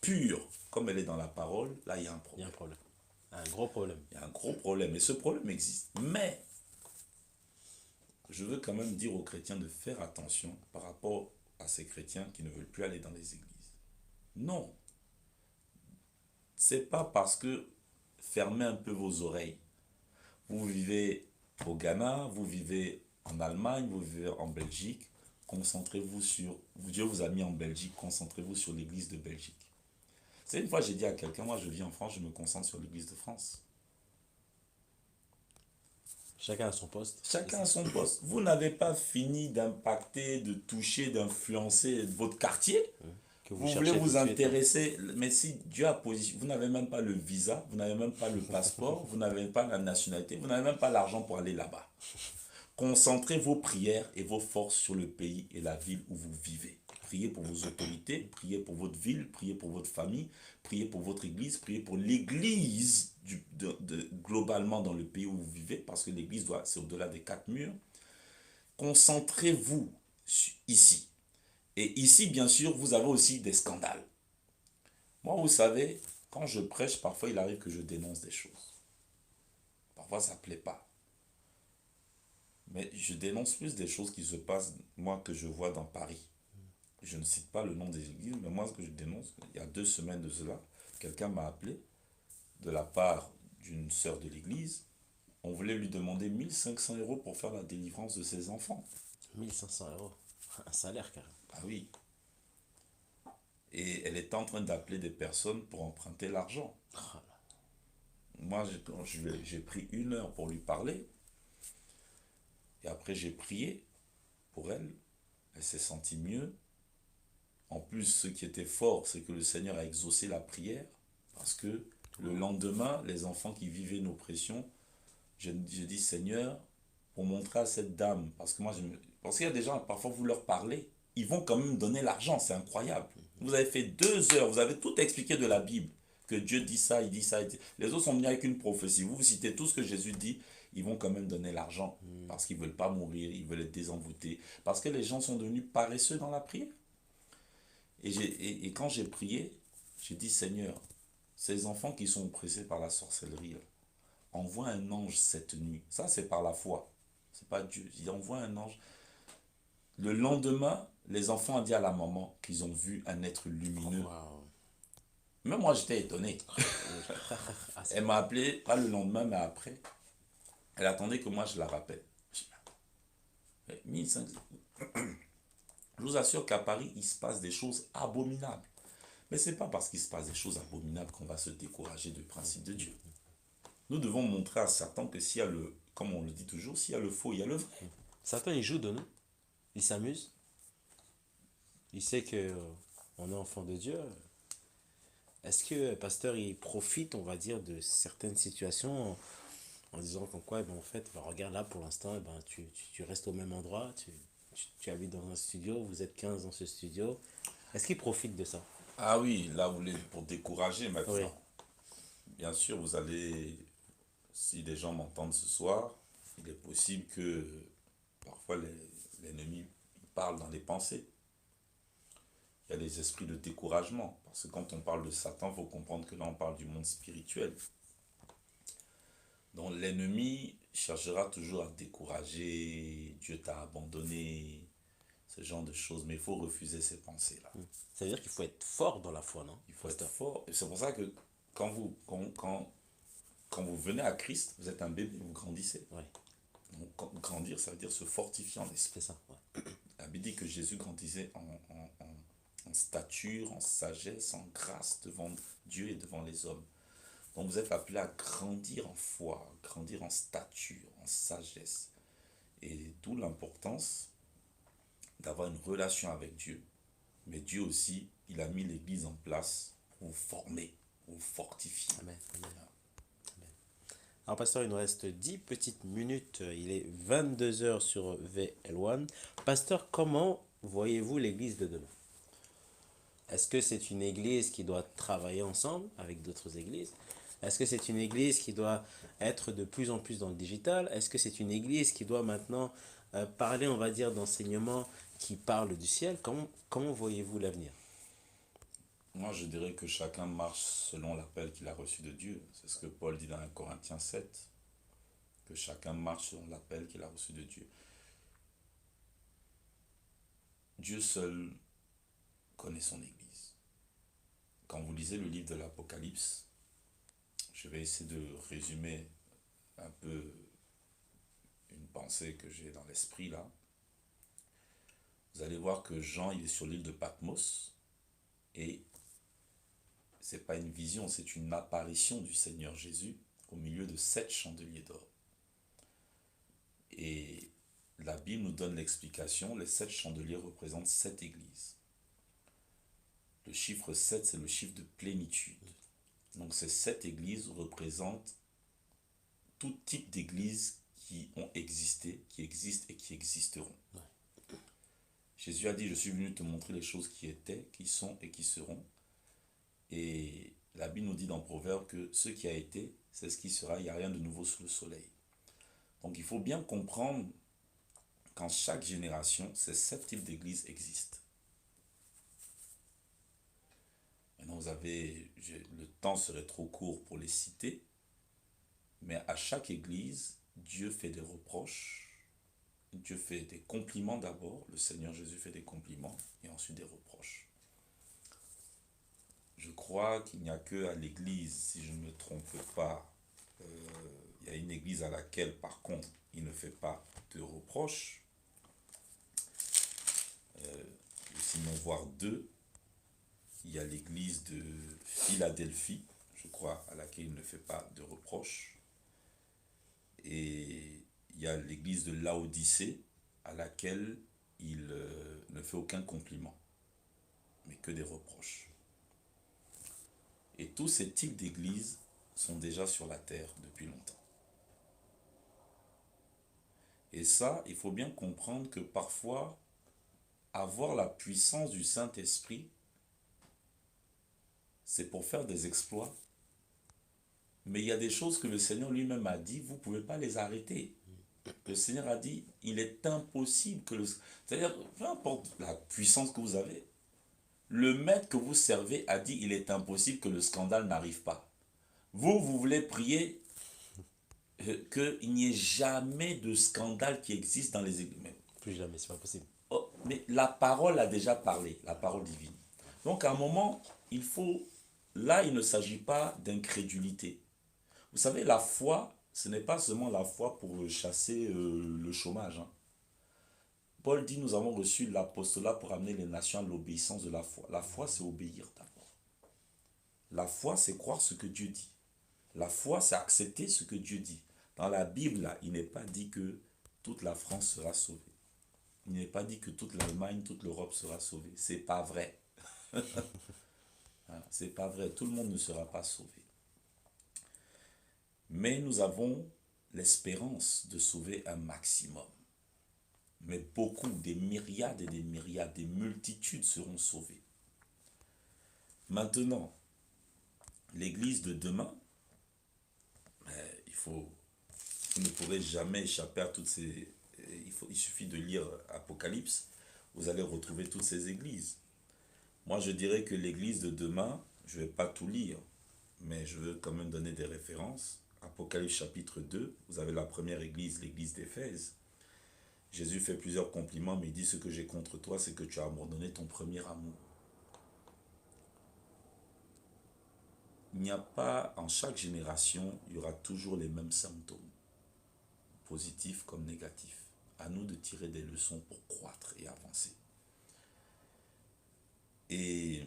pure, comme elle est dans la parole, là il y a un Il y a problème. un problème. Un gros problème. Il y a un gros problème, et ce problème existe. Mais, je veux quand même dire aux chrétiens de faire attention par rapport à ces chrétiens qui ne veulent plus aller dans les églises. Non. C'est pas parce que fermez un peu vos oreilles. Vous vivez au Ghana, vous vivez en Allemagne, vous vivez en Belgique. Concentrez-vous sur... Dieu vous a mis en Belgique, concentrez-vous sur l'église de Belgique. C'est une fois j'ai dit à quelqu'un, moi je vis en France, je me concentre sur l'église de France. Chacun a son poste. Chacun a son poste. Vous n'avez pas fini d'impacter, de toucher, d'influencer votre quartier. Que Vous cherchez voulez tout vous de suite. intéresser, mais si Dieu a positionné, vous n'avez même pas le visa, vous n'avez même pas le passeport, vous n'avez pas la nationalité, vous n'avez même pas l'argent pour aller là-bas. Concentrez vos prières et vos forces sur le pays et la ville où vous vivez. Priez pour vos autorités, priez pour votre ville, priez pour votre famille, priez pour votre église, priez pour l'église globalement dans le pays où vous vivez, parce que l'église c'est au-delà des 4 murs. Concentrez-vous ici. Et ici, bien sûr, vous avez aussi des scandales. Moi, vous savez, quand je prêche, parfois il arrive que je dénonce des choses. Parfois, ça ne plaît pas. Mais je dénonce plus des choses qui se passent, moi, que je vois dans Paris. Je ne cite pas le nom des églises, mais moi, ce que je dénonce, il y a 2 semaines de cela, quelqu'un m'a appelé de la part d'une sœur de l'église. On voulait lui demander 1 500 € pour faire la délivrance de ses enfants. 1 500 €. Un salaire, carrément. Ah oui. Et elle était en train d'appeler des personnes pour emprunter l'argent. Oh là. Moi, j'ai pris 1 heure pour lui parler. Et après, j'ai prié pour elle. Elle s'est sentie mieux. En plus, ce qui était fort, c'est que le Seigneur a exaucé la prière. Parce que le lendemain, les enfants qui vivaient une oppression, je dis Seigneur, pour montrer à cette dame, parce que parce qu'il y a des gens, parfois vous leur parlez, ils vont quand même donner l'argent, c'est incroyable. Vous avez fait 2 heures, vous avez tout expliqué de la Bible, que Dieu dit ça, il dit ça, il dit... Les autres sont venus avec une prophétie. Vous citez tout ce que Jésus dit, ils vont quand même donner l'argent, parce qu'ils ne veulent pas mourir, ils veulent être désenvoûtés, parce que les gens sont devenus paresseux dans la prière. Et quand j'ai prié, j'ai dit Seigneur, ces enfants qui sont oppressés par la sorcellerie, là, envoie un ange cette nuit. Ça, c'est par la foi. C'est pas Dieu. Il envoie un ange. Le lendemain, les enfants ont dit à la maman qu'ils ont vu un être lumineux. Wow. Même moi, j'étais étonné. Elle m'a appelé, pas le lendemain, mais après. Elle attendait que moi, je la rappelle. Je dis, 1500. Je vous assure qu'à Paris, il se passe des choses abominables. Mais ce n'est pas parce qu'il se passe des choses abominables qu'on va se décourager du principe de Dieu. Nous devons montrer à Satan que s'il y a le, comme on le dit toujours, s'il y a le faux, il y a le vrai. Satan, il joue de nous. Il s'amuse. Il sait que on est enfant de Dieu. Est-ce que pasteur, il profite, on va dire, de certaines situations en disant comme quoi, eh ben, en fait, ben, regarde là pour l'instant, eh ben, tu restes au même endroit, tu habites dans un studio, vous êtes 15 dans ce studio. Est-ce qu'il profite de ça? Ah oui, là, vous voulez pour décourager maintenant. Oui. Bien sûr, vous allez, si les gens m'entendent ce soir, il est possible que parfois l'ennemi parle dans les pensées. Il y a les esprits de découragement. Parce que quand on parle de Satan, il faut comprendre que là, on parle du monde spirituel. Donc l'ennemi cherchera toujours à décourager, Dieu t'a abandonné, ce genre de choses. Mais il faut refuser ces pensées-là. Ça veut dire qu'il faut être fort dans la foi, non? Il faut être fort. Et c'est pour ça que quand vous venez à Christ, vous êtes un bébé, vous grandissez. Oui, Donc grandir, ça veut dire se fortifier en esprit. c'est ça. Ouais. La Bible dit que Jésus grandissait en stature, en sagesse, en grâce devant Dieu et devant les hommes. Donc vous êtes appelé à grandir en foi, grandir en stature, en sagesse. Et d'où l'importance d'avoir une relation avec Dieu. Mais Dieu aussi, il a mis l'Église en place pour vous former, pour vous fortifier. Amen. Amen. Alors, pasteur, il nous reste 10 petites minutes. Il est 22 heures sur VL1. Pasteur, comment voyez-vous l'église de demain? Est-ce que c'est une église qui doit travailler ensemble avec d'autres églises? Est-ce que c'est une église qui doit être de plus en plus dans le digital? Est-ce que c'est une église qui doit maintenant parler, on va dire, d'enseignement qui parle du ciel? Comment voyez-vous l'avenir? Moi, je dirais que chacun marche selon l'appel qu'il a reçu de Dieu. C'est ce que Paul dit dans 1 Corinthiens 7, que chacun marche selon l'appel qu'il a reçu de Dieu. Dieu seul connaît son Église. Quand vous lisez le livre de l'Apocalypse, je vais essayer de résumer un peu une pensée que j'ai dans l'esprit là. Vous allez voir que Jean, il est sur l'île de Patmos et c'est pas une vision, c'est une apparition du Seigneur Jésus au milieu de 7 chandeliers d'or. Et la Bible nous donne l'explication, les 7 chandeliers représentent 7 églises. Le chiffre 7, c'est le chiffre de plénitude. Donc ces 7 églises représentent tout type d'églises qui ont existé, qui existent et qui existeront. Jésus a dit, je suis venu te montrer les choses qui étaient, qui sont et qui seront. Et la Bible nous dit dans Proverbe que ce qui a été, c'est ce qui sera, il n'y a rien de nouveau sous le soleil. Donc il faut bien comprendre qu'en chaque génération, ces 7 types d'églises existent. Maintenant, le temps serait trop court pour les citer, mais à chaque église, Dieu fait des reproches, Dieu fait des compliments d'abord, le Seigneur Jésus fait des compliments et ensuite des reproches. Je crois qu'il n'y a que à l'église, si je ne me trompe pas, il y a une église à laquelle par contre il ne fait pas de reproches, sinon voire deux. Il y a l'église de Philadelphie, je crois, à laquelle il ne fait pas de reproches. Et il y a l'église de Laodicée, à laquelle il ne fait aucun compliment, mais que des reproches. Et tous ces types d'églises sont déjà sur la terre depuis longtemps. Et ça, il faut bien comprendre que parfois, avoir la puissance du Saint-Esprit, c'est pour faire des exploits. Mais il y a des choses que le Seigneur lui-même a dit, vous ne pouvez pas les arrêter. Le Seigneur a dit, il est impossible que c'est-à-dire, peu importe la puissance que vous avez, le maître que vous servez a dit, il est impossible que le scandale n'arrive pas. Vous voulez prier qu'il n'y ait jamais de scandale qui existe dans les églises. Plus jamais, c'est pas possible. Oh, mais la parole a déjà parlé, la parole divine. Donc à un moment, là, il ne s'agit pas d'incrédulité. Vous savez, la foi, ce n'est pas seulement la foi pour chasser le chômage. Hein. Paul dit, nous avons reçu l'apostolat pour amener les nations à l'obéissance de la foi. La foi, c'est obéir d'abord. La foi, c'est croire ce que Dieu dit. La foi, c'est accepter ce que Dieu dit. Dans la Bible, là, il n'est pas dit que toute la France sera sauvée. Il n'est pas dit que toute l'Allemagne, toute l'Europe sera sauvée. C'est pas vrai. C'est pas vrai. Tout le monde ne sera pas sauvé. Mais nous avons l'espérance de sauver un maximum. Mais beaucoup, des myriades et des myriades, des multitudes seront sauvées. Maintenant, l'église de demain, vous ne pourrez jamais échapper à toutes ces... Il suffit de lire Apocalypse, vous allez retrouver toutes ces églises. Moi, je dirais que l'église de demain, je ne vais pas tout lire, mais je veux quand même donner des références. Apocalypse chapitre 2, vous avez la première église, l'église d'Éphèse. Jésus fait plusieurs compliments, mais il dit, ce que j'ai contre toi, c'est que tu as abandonné ton premier amour. Il n'y a pas, en chaque génération, il y aura toujours les mêmes symptômes, positifs comme négatifs. À nous de tirer des leçons pour croître et avancer. Et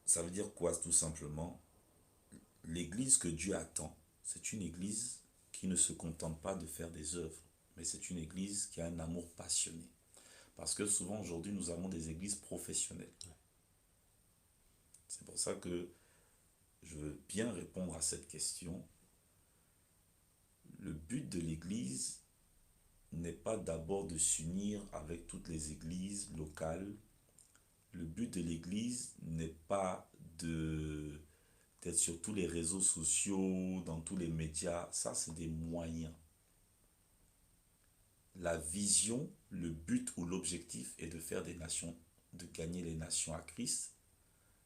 ça veut dire quoi, tout simplement? L'église que Dieu attend, c'est une église qui ne se contente pas de faire des œuvres, mais c'est une église qui a un amour passionné. Parce que souvent, aujourd'hui, nous avons des églises professionnelles. C'est pour ça que je veux bien répondre à cette question. Le but de l'église n'est pas d'abord de s'unir avec toutes les églises locales. Le but de l'église n'est pas d'être sur tous les réseaux sociaux, dans tous les médias. Ça, c'est des moyens. La vision, le but ou l'objectif est de faire des nations, de gagner les nations à Christ,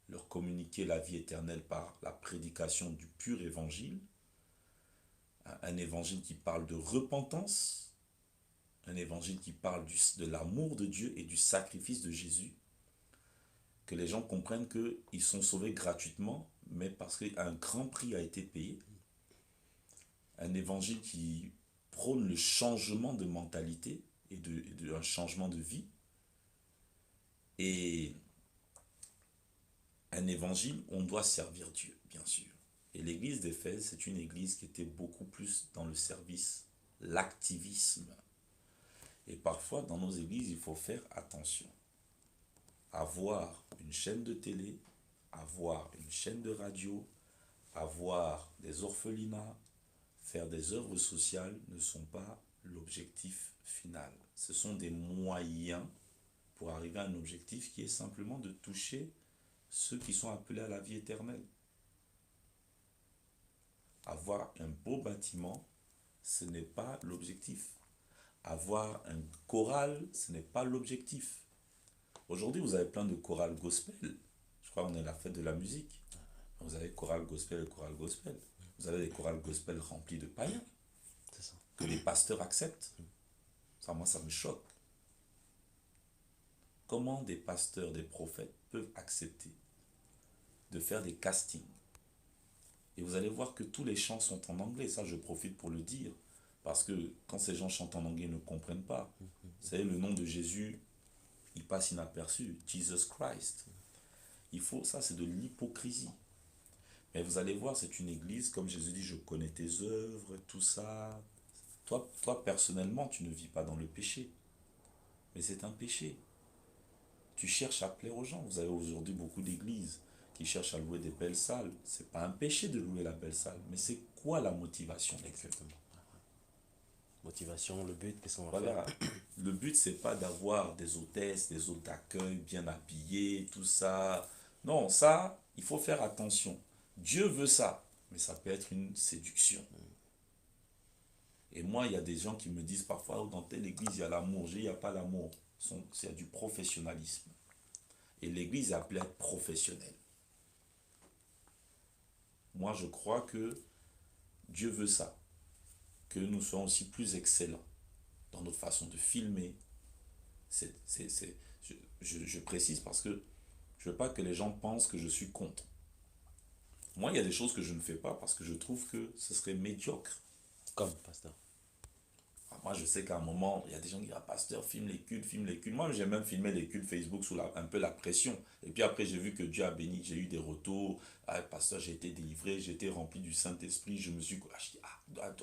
leur communiquer la vie éternelle par la prédication du pur évangile, un évangile qui parle de repentance, un évangile qui parle de l'amour de Dieu et du sacrifice de Jésus, que les gens comprennent qu'ils sont sauvés gratuitement, mais parce qu'un grand prix a été payé. Un évangile qui prône le changement de mentalité et un changement de vie. Et un évangile où on doit servir Dieu, bien sûr. Et l'église d'Éphèse, c'est une église qui était beaucoup plus dans le service, l'activisme. Et parfois, dans nos églises, il faut faire attention. Avoir une chaîne de télé, avoir une chaîne de radio, avoir des orphelinats, faire des œuvres sociales ne sont pas l'objectif final. Ce sont des moyens pour arriver à un objectif qui est simplement de toucher ceux qui sont appelés à la vie éternelle. Avoir un beau bâtiment, ce n'est pas l'objectif. Avoir un choral, ce n'est pas l'objectif. Aujourd'hui, vous avez plein de chorales gospel. Je crois qu'on est à la fête de la musique. Vous avez chorale gospel et chorale gospel. Vous avez des chorales gospel remplis de païens C'est ça. que les pasteurs acceptent. Ça, moi, ça me choque. Comment des pasteurs, des prophètes peuvent accepter de faire des castings? Et vous allez voir que tous les chants sont en anglais. Ça, je profite pour le dire. Parce que quand ces gens chantent en anglais, ils ne comprennent pas. Vous savez, le nom de Jésus, il passe inaperçu. Jesus Christ. Ça, c'est de l'hypocrisie. Mais vous allez voir, c'est une église, comme Jésus dit, je connais tes œuvres, tout ça. Toi, personnellement, tu ne vis pas dans le péché. Mais c'est un péché. Tu cherches à plaire aux gens. Vous avez aujourd'hui beaucoup d'églises qui cherchent à louer des belles salles. C'est pas un péché de louer la belle salle, mais c'est quoi la motivation? Exactement. Motivation, le but, qu'est-ce qu'on va Voilà. faire? Le but, c'est pas d'avoir des hôtesses, des hôtes d'accueil bien habillés, tout ça. Non, ça, il faut faire attention. Dieu veut ça, mais ça peut être une séduction. Et moi, il y a des gens qui me disent parfois, oh, dans telle église, il y a l'amour. Il n'y a pas l'amour. C'est du professionnalisme. Et l'église est appelée à être professionnelle. Moi, je crois que Dieu veut ça. Que nous soyons aussi plus excellents dans notre façon de filmer. Je précise parce que je ne veux pas que les gens pensent que je suis contre. Moi, il y a des choses que je ne fais pas parce que je trouve que ce serait médiocre. Comme, pasteur. Moi, je sais qu'à un moment, il y a des gens qui disent, ah, pasteur, filme les cultes, filme les cultes. Moi, j'ai même filmé les cultes Facebook sous un peu la pression. Et puis après, j'ai vu que Dieu a béni, j'ai eu des retours. Ah, pasteur, j'ai été délivré, j'ai été rempli du Saint-Esprit. Je me suis dit,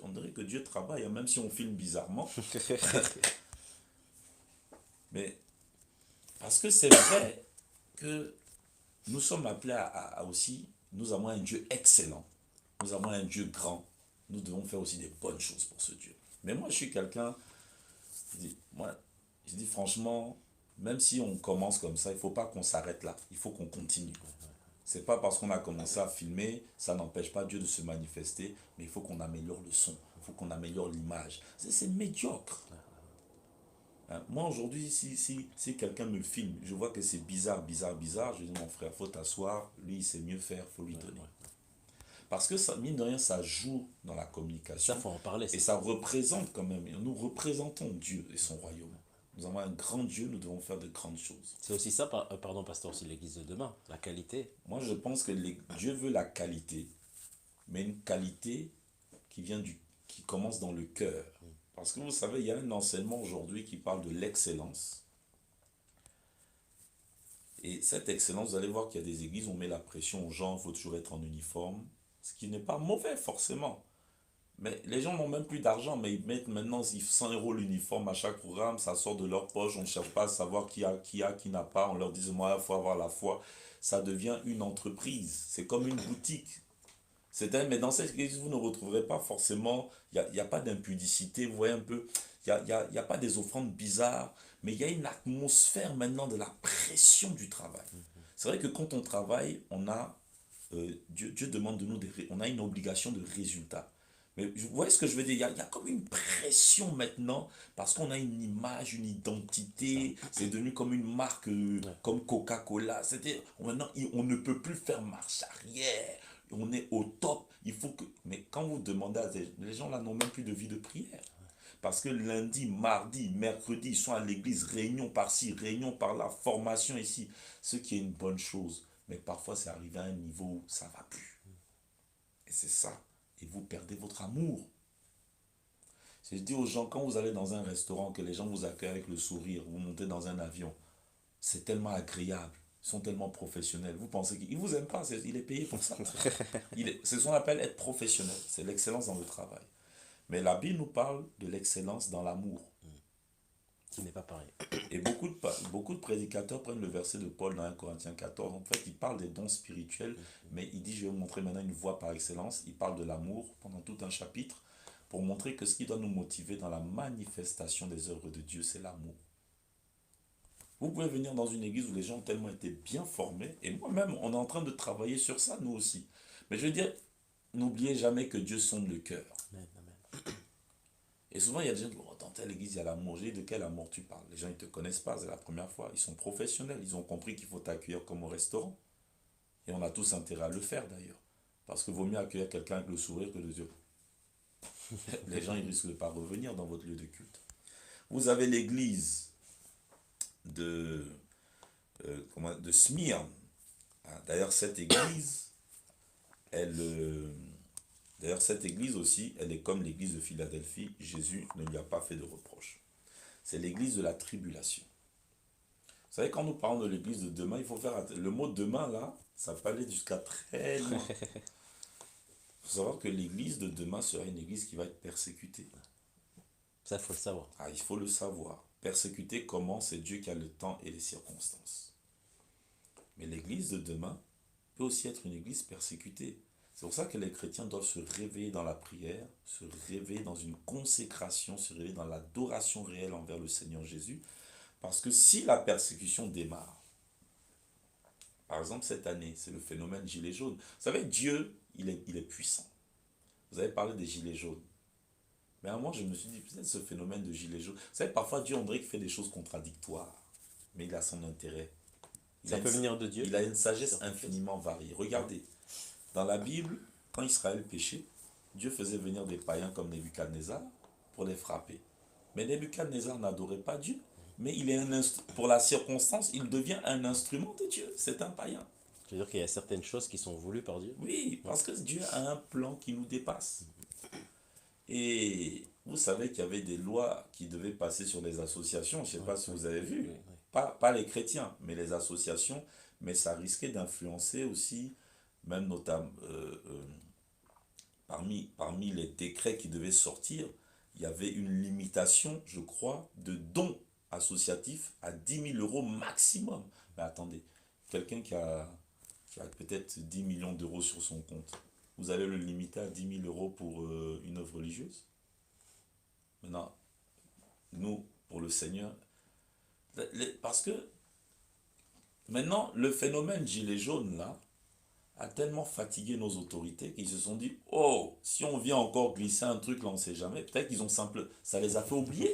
on dirait que Dieu travaille, hein, même si on filme bizarrement. Mais parce que c'est vrai que nous sommes appelés à aussi, nous avons un Dieu excellent. Nous avons un Dieu grand. Nous devons faire aussi des bonnes choses pour ce Dieu. Mais moi, je suis quelqu'un, je dis franchement, même si on commence comme ça, il ne faut pas qu'on s'arrête là. Il faut qu'on continue. C'est pas parce qu'on a commencé à filmer, ça n'empêche pas Dieu de se manifester, mais il faut qu'on améliore le son, il faut qu'on améliore l'image. C'est médiocre. Hein, moi, aujourd'hui, si quelqu'un me filme, je vois que c'est bizarre, je dis, mon frère, il faut t'asseoir, lui, il sait mieux faire, il faut lui donner. Parce que, ça, mine de rien, ça joue dans la communication. Ça, faut en parler. Et ça représente quand même, nous représentons Dieu et son royaume. Nous avons un grand Dieu, nous devons faire de grandes choses. C'est aussi ça, pardon, pasteur, aussi l'église de demain, la qualité. Moi, je pense que Dieu veut la qualité, mais une qualité qui commence dans le cœur. Parce que vous savez, il y a un enseignement aujourd'hui qui parle de l'excellence. Et cette excellence, vous allez voir qu'il y a des églises où on met la pression aux gens, il faut toujours être en uniforme. Ce qui n'est pas mauvais forcément. Mais les gens n'ont même plus d'argent, mais ils mettent maintenant 100 € l'uniforme à chaque programme, ça sort de leur poche, on ne cherche pas à savoir qui n'a pas, on leur dit, moi, il faut avoir la foi. Ça devient une entreprise, c'est comme une boutique. Mais dans cette église, vous ne retrouverez pas forcément, il n'y a pas d'impudicité, vous voyez un peu, il n'y a pas des offrandes bizarres, mais il y a une atmosphère maintenant de la pression du travail. C'est vrai que quand on travaille, Dieu demande de nous, on a une obligation de résultat. Mais vous voyez ce que je veux dire? Il y a comme une pression maintenant, parce qu'on a une image, une identité, c'est devenu comme une marque, comme Coca-Cola. C'est-à-dire, maintenant, on ne peut plus faire marche arrière. On est au top. Il faut que... Mais quand vous demandez à les gens là n'ont même plus de vie de prière. Parce que lundi, mardi, mercredi, ils sont à l'église, réunion par-ci, réunion par-là, formation ici. Ce qui est une bonne chose. Mais parfois, c'est arrivé à un niveau où ça ne va plus. Et c'est ça. Et vous perdez votre amour. Je dis aux gens, quand vous allez dans un restaurant, que les gens vous accueillent avec le sourire, vous montez dans un avion, c'est tellement agréable. Ils sont tellement professionnels. Vous pensez qu'il ne vous aime pas, il est payé pour ça. C'est ce qu'on appelle être professionnel. C'est l'excellence dans le travail. Mais la Bible nous parle de l'excellence dans l'amour. Qui n'est pas pareil. Et beaucoup de prédicateurs prennent le verset de Paul dans 1 Corinthiens 14. En fait, il parle des dons spirituels, mais il dit, je vais vous montrer maintenant une voie par excellence. Il parle de l'amour pendant tout un chapitre pour montrer que ce qui doit nous motiver dans la manifestation des œuvres de Dieu, c'est l'amour. Vous pouvez venir dans une église où les gens ont tellement été bien formés, et moi-même, on est en train de travailler sur ça, nous aussi. Mais je veux dire, n'oubliez jamais que Dieu sonde le cœur. Amen, amen. Et souvent, il y a des gens qui disent, oh, dans telle église, il y a l'amour. J'ai dit, de quel amour tu parles? Les gens, ils ne te connaissent pas, c'est la première fois. Ils sont professionnels, ils ont compris qu'il faut t'accueillir comme au restaurant. Et on a tous intérêt à le faire d'ailleurs. Parce que vaut mieux accueillir quelqu'un avec le sourire que de dire. Les gens, ils risquent de ne pas revenir dans votre lieu de culte. Vous avez l'église de, de Smyrne. D'ailleurs, cette église, cette église aussi, elle est comme l'église de Philadelphie. Jésus ne lui a pas fait de reproche. C'est l'église de la tribulation. Vous savez, quand nous parlons de l'église de demain, il faut faire attention. Le mot demain, là, ça peut aller jusqu'à très loin. Il faut savoir que l'église de demain sera une église qui va être persécutée. Ça, il faut le savoir. Il faut le savoir. Persécuter comment? C'est Dieu qui a le temps et les circonstances. Mais l'église de demain peut aussi être une église persécutée. C'est pour ça que les chrétiens doivent se réveiller dans la prière, se réveiller dans une consécration, se réveiller dans l'adoration réelle envers le Seigneur Jésus. Parce que si la persécution démarre, par exemple cette année, c'est le phénomène gilet jaune. Vous savez, Dieu, il est puissant. Vous avez parlé des gilets jaunes. Mais à un moment, je me suis dit, peut-être ce phénomène de gilet jaune. Vous savez, parfois Dieu, on dirait qu'il fait des choses contradictoires. Mais il a son intérêt. Ça peut venir de Dieu. Il a une sagesse infiniment variée. Regardez, dans la Bible, quand Israël péchait, Dieu faisait venir des païens comme Nebuchadnezzar pour les frapper. Mais Nebuchadnezzar n'adorait pas Dieu. Mais il est pour la circonstance, il devient un instrument de Dieu. C'est un païen. Je veux dire qu'il y a certaines choses qui sont voulues par Dieu. Oui, parce que Dieu a un plan qui nous dépasse. Et vous savez qu'il y avait des lois qui devaient passer sur les associations. Je ne sais pas si vous avez vu. Pas les chrétiens, mais les associations. Mais ça risquait d'influencer aussi, même notamment, parmi les décrets qui devaient sortir, il y avait une limitation, je crois, de dons associatifs à 10 000 euros maximum. Mais attendez, quelqu'un qui a peut-être 10 millions d'euros sur son compte, vous allez le limiter à 10 000 euros pour une œuvre religieuse? Maintenant, nous, pour le Seigneur, parce que maintenant, le phénomène gilet jaune, là, a tellement fatigué nos autorités qu'ils se sont dit, oh, si on vient encore glisser un truc là, on ne sait jamais, peut-être qu'ils ont ça les a fait oublier.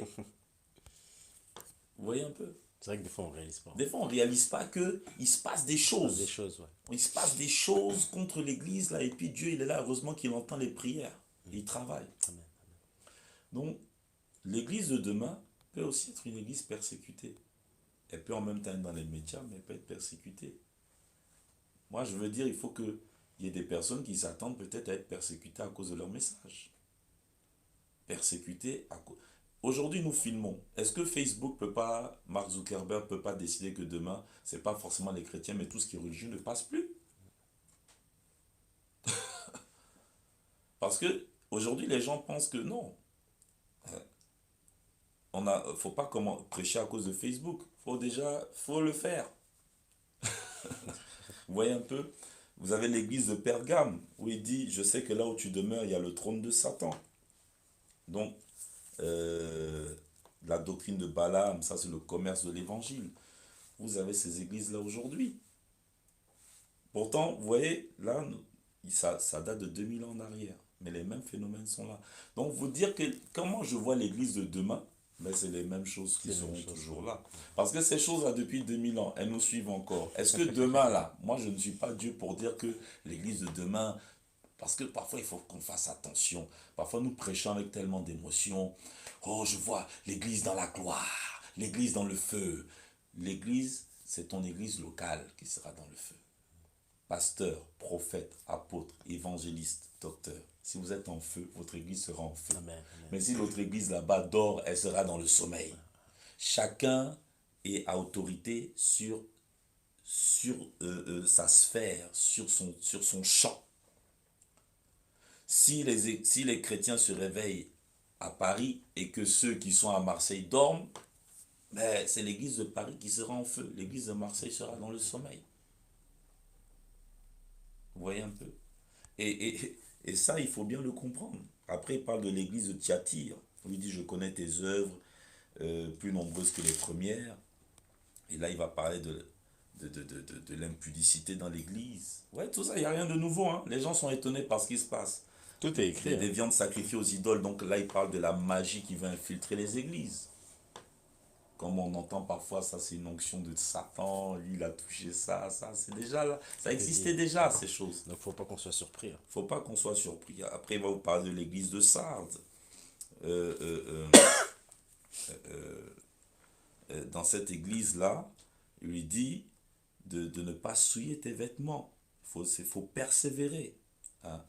Vous voyez un peu? C'est vrai que des fois, on ne réalise pas. Des fois, on ne réalise pas qu'il se passe des choses. Des choses, ouais. Il se passe des choses contre l'Église, là, et puis Dieu, il est là, heureusement qu'il entend les prières. Il travaille. Amen. Donc, l'Église de demain peut aussi être une Église persécutée. Elle peut en même temps être dans les médias, mais elle peut être persécutée. Moi, je veux dire, il faut qu'il y ait des personnes qui s'attendent peut-être à être persécutées à cause de leur message. Persécutées à cause... Aujourd'hui, nous filmons. Est-ce que Facebook peut pas, Mark Zuckerberg peut pas décider que demain, c'est pas forcément les chrétiens, mais tout ce qui est religieux ne passe plus? Parce que aujourd'hui, les gens pensent que non. Faut pas prêcher à cause de Facebook. Faut le faire. Vous voyez un peu? Vous avez l'église de Pergame, où il dit, je sais que là où tu demeures, il y a le trône de Satan. Donc, la doctrine de Balaam, ça c'est le commerce de l'évangile. Vous avez ces églises-là aujourd'hui. Pourtant, vous voyez, là, ça date de 2000 ans en arrière. Mais les mêmes phénomènes sont là. Donc, vous dire que comment je vois l'église de demain, ben, c'est les mêmes choses qui seront toujours là. Parce que ces choses-là, depuis 2000 ans, elles nous suivent encore. Est-ce que demain, là, moi je ne suis pas Dieu pour dire que l'église de demain, parce que parfois il faut qu'on fasse attention. Parfois nous prêchons avec tellement d'émotion. Oh, je vois l'église dans la gloire, l'église dans le feu. L'église, c'est ton église locale qui sera dans le feu. Pasteur, prophète, apôtre, évangéliste, docteur. Si vous êtes en feu, votre église sera en feu. Amen, amen. Mais si votre église là-bas dort, elle sera dans le sommeil. Chacun est à autorité sur sa sphère, sur son champ. Si les chrétiens se réveillent à Paris et que ceux qui sont à Marseille dorment, ben, c'est l'église de Paris qui sera en feu. L'église de Marseille sera dans le sommeil. Vous voyez un peu? Et ça, il faut bien le comprendre. Après, il parle de l'église de Thyatire. Il dit, je connais tes œuvres, plus nombreuses que les premières. Et là, il va parler de l'impudicité dans l'église. Ouais, tout ça, il n'y a rien de nouveau. Hein. Les gens sont étonnés par ce qui se passe. Tout est écrit, des hein. viandes sacrifiées aux idoles. Donc là, il parle de la magie qui va infiltrer les églises. Comme on entend parfois, ça c'est une onction de Satan, lui il a touché ça, ça c'est déjà là. Ça Tout est existait dit. déjà, ces choses. Donc, faut pas qu'on soit surpris, hein. Faut pas qu'on soit surpris. Après, il va vous parler de l'église de Sardes. Euh, euh, euh, dans cette église-là, il lui dit de ne pas souiller tes vêtements. Faut persévérer. Hein.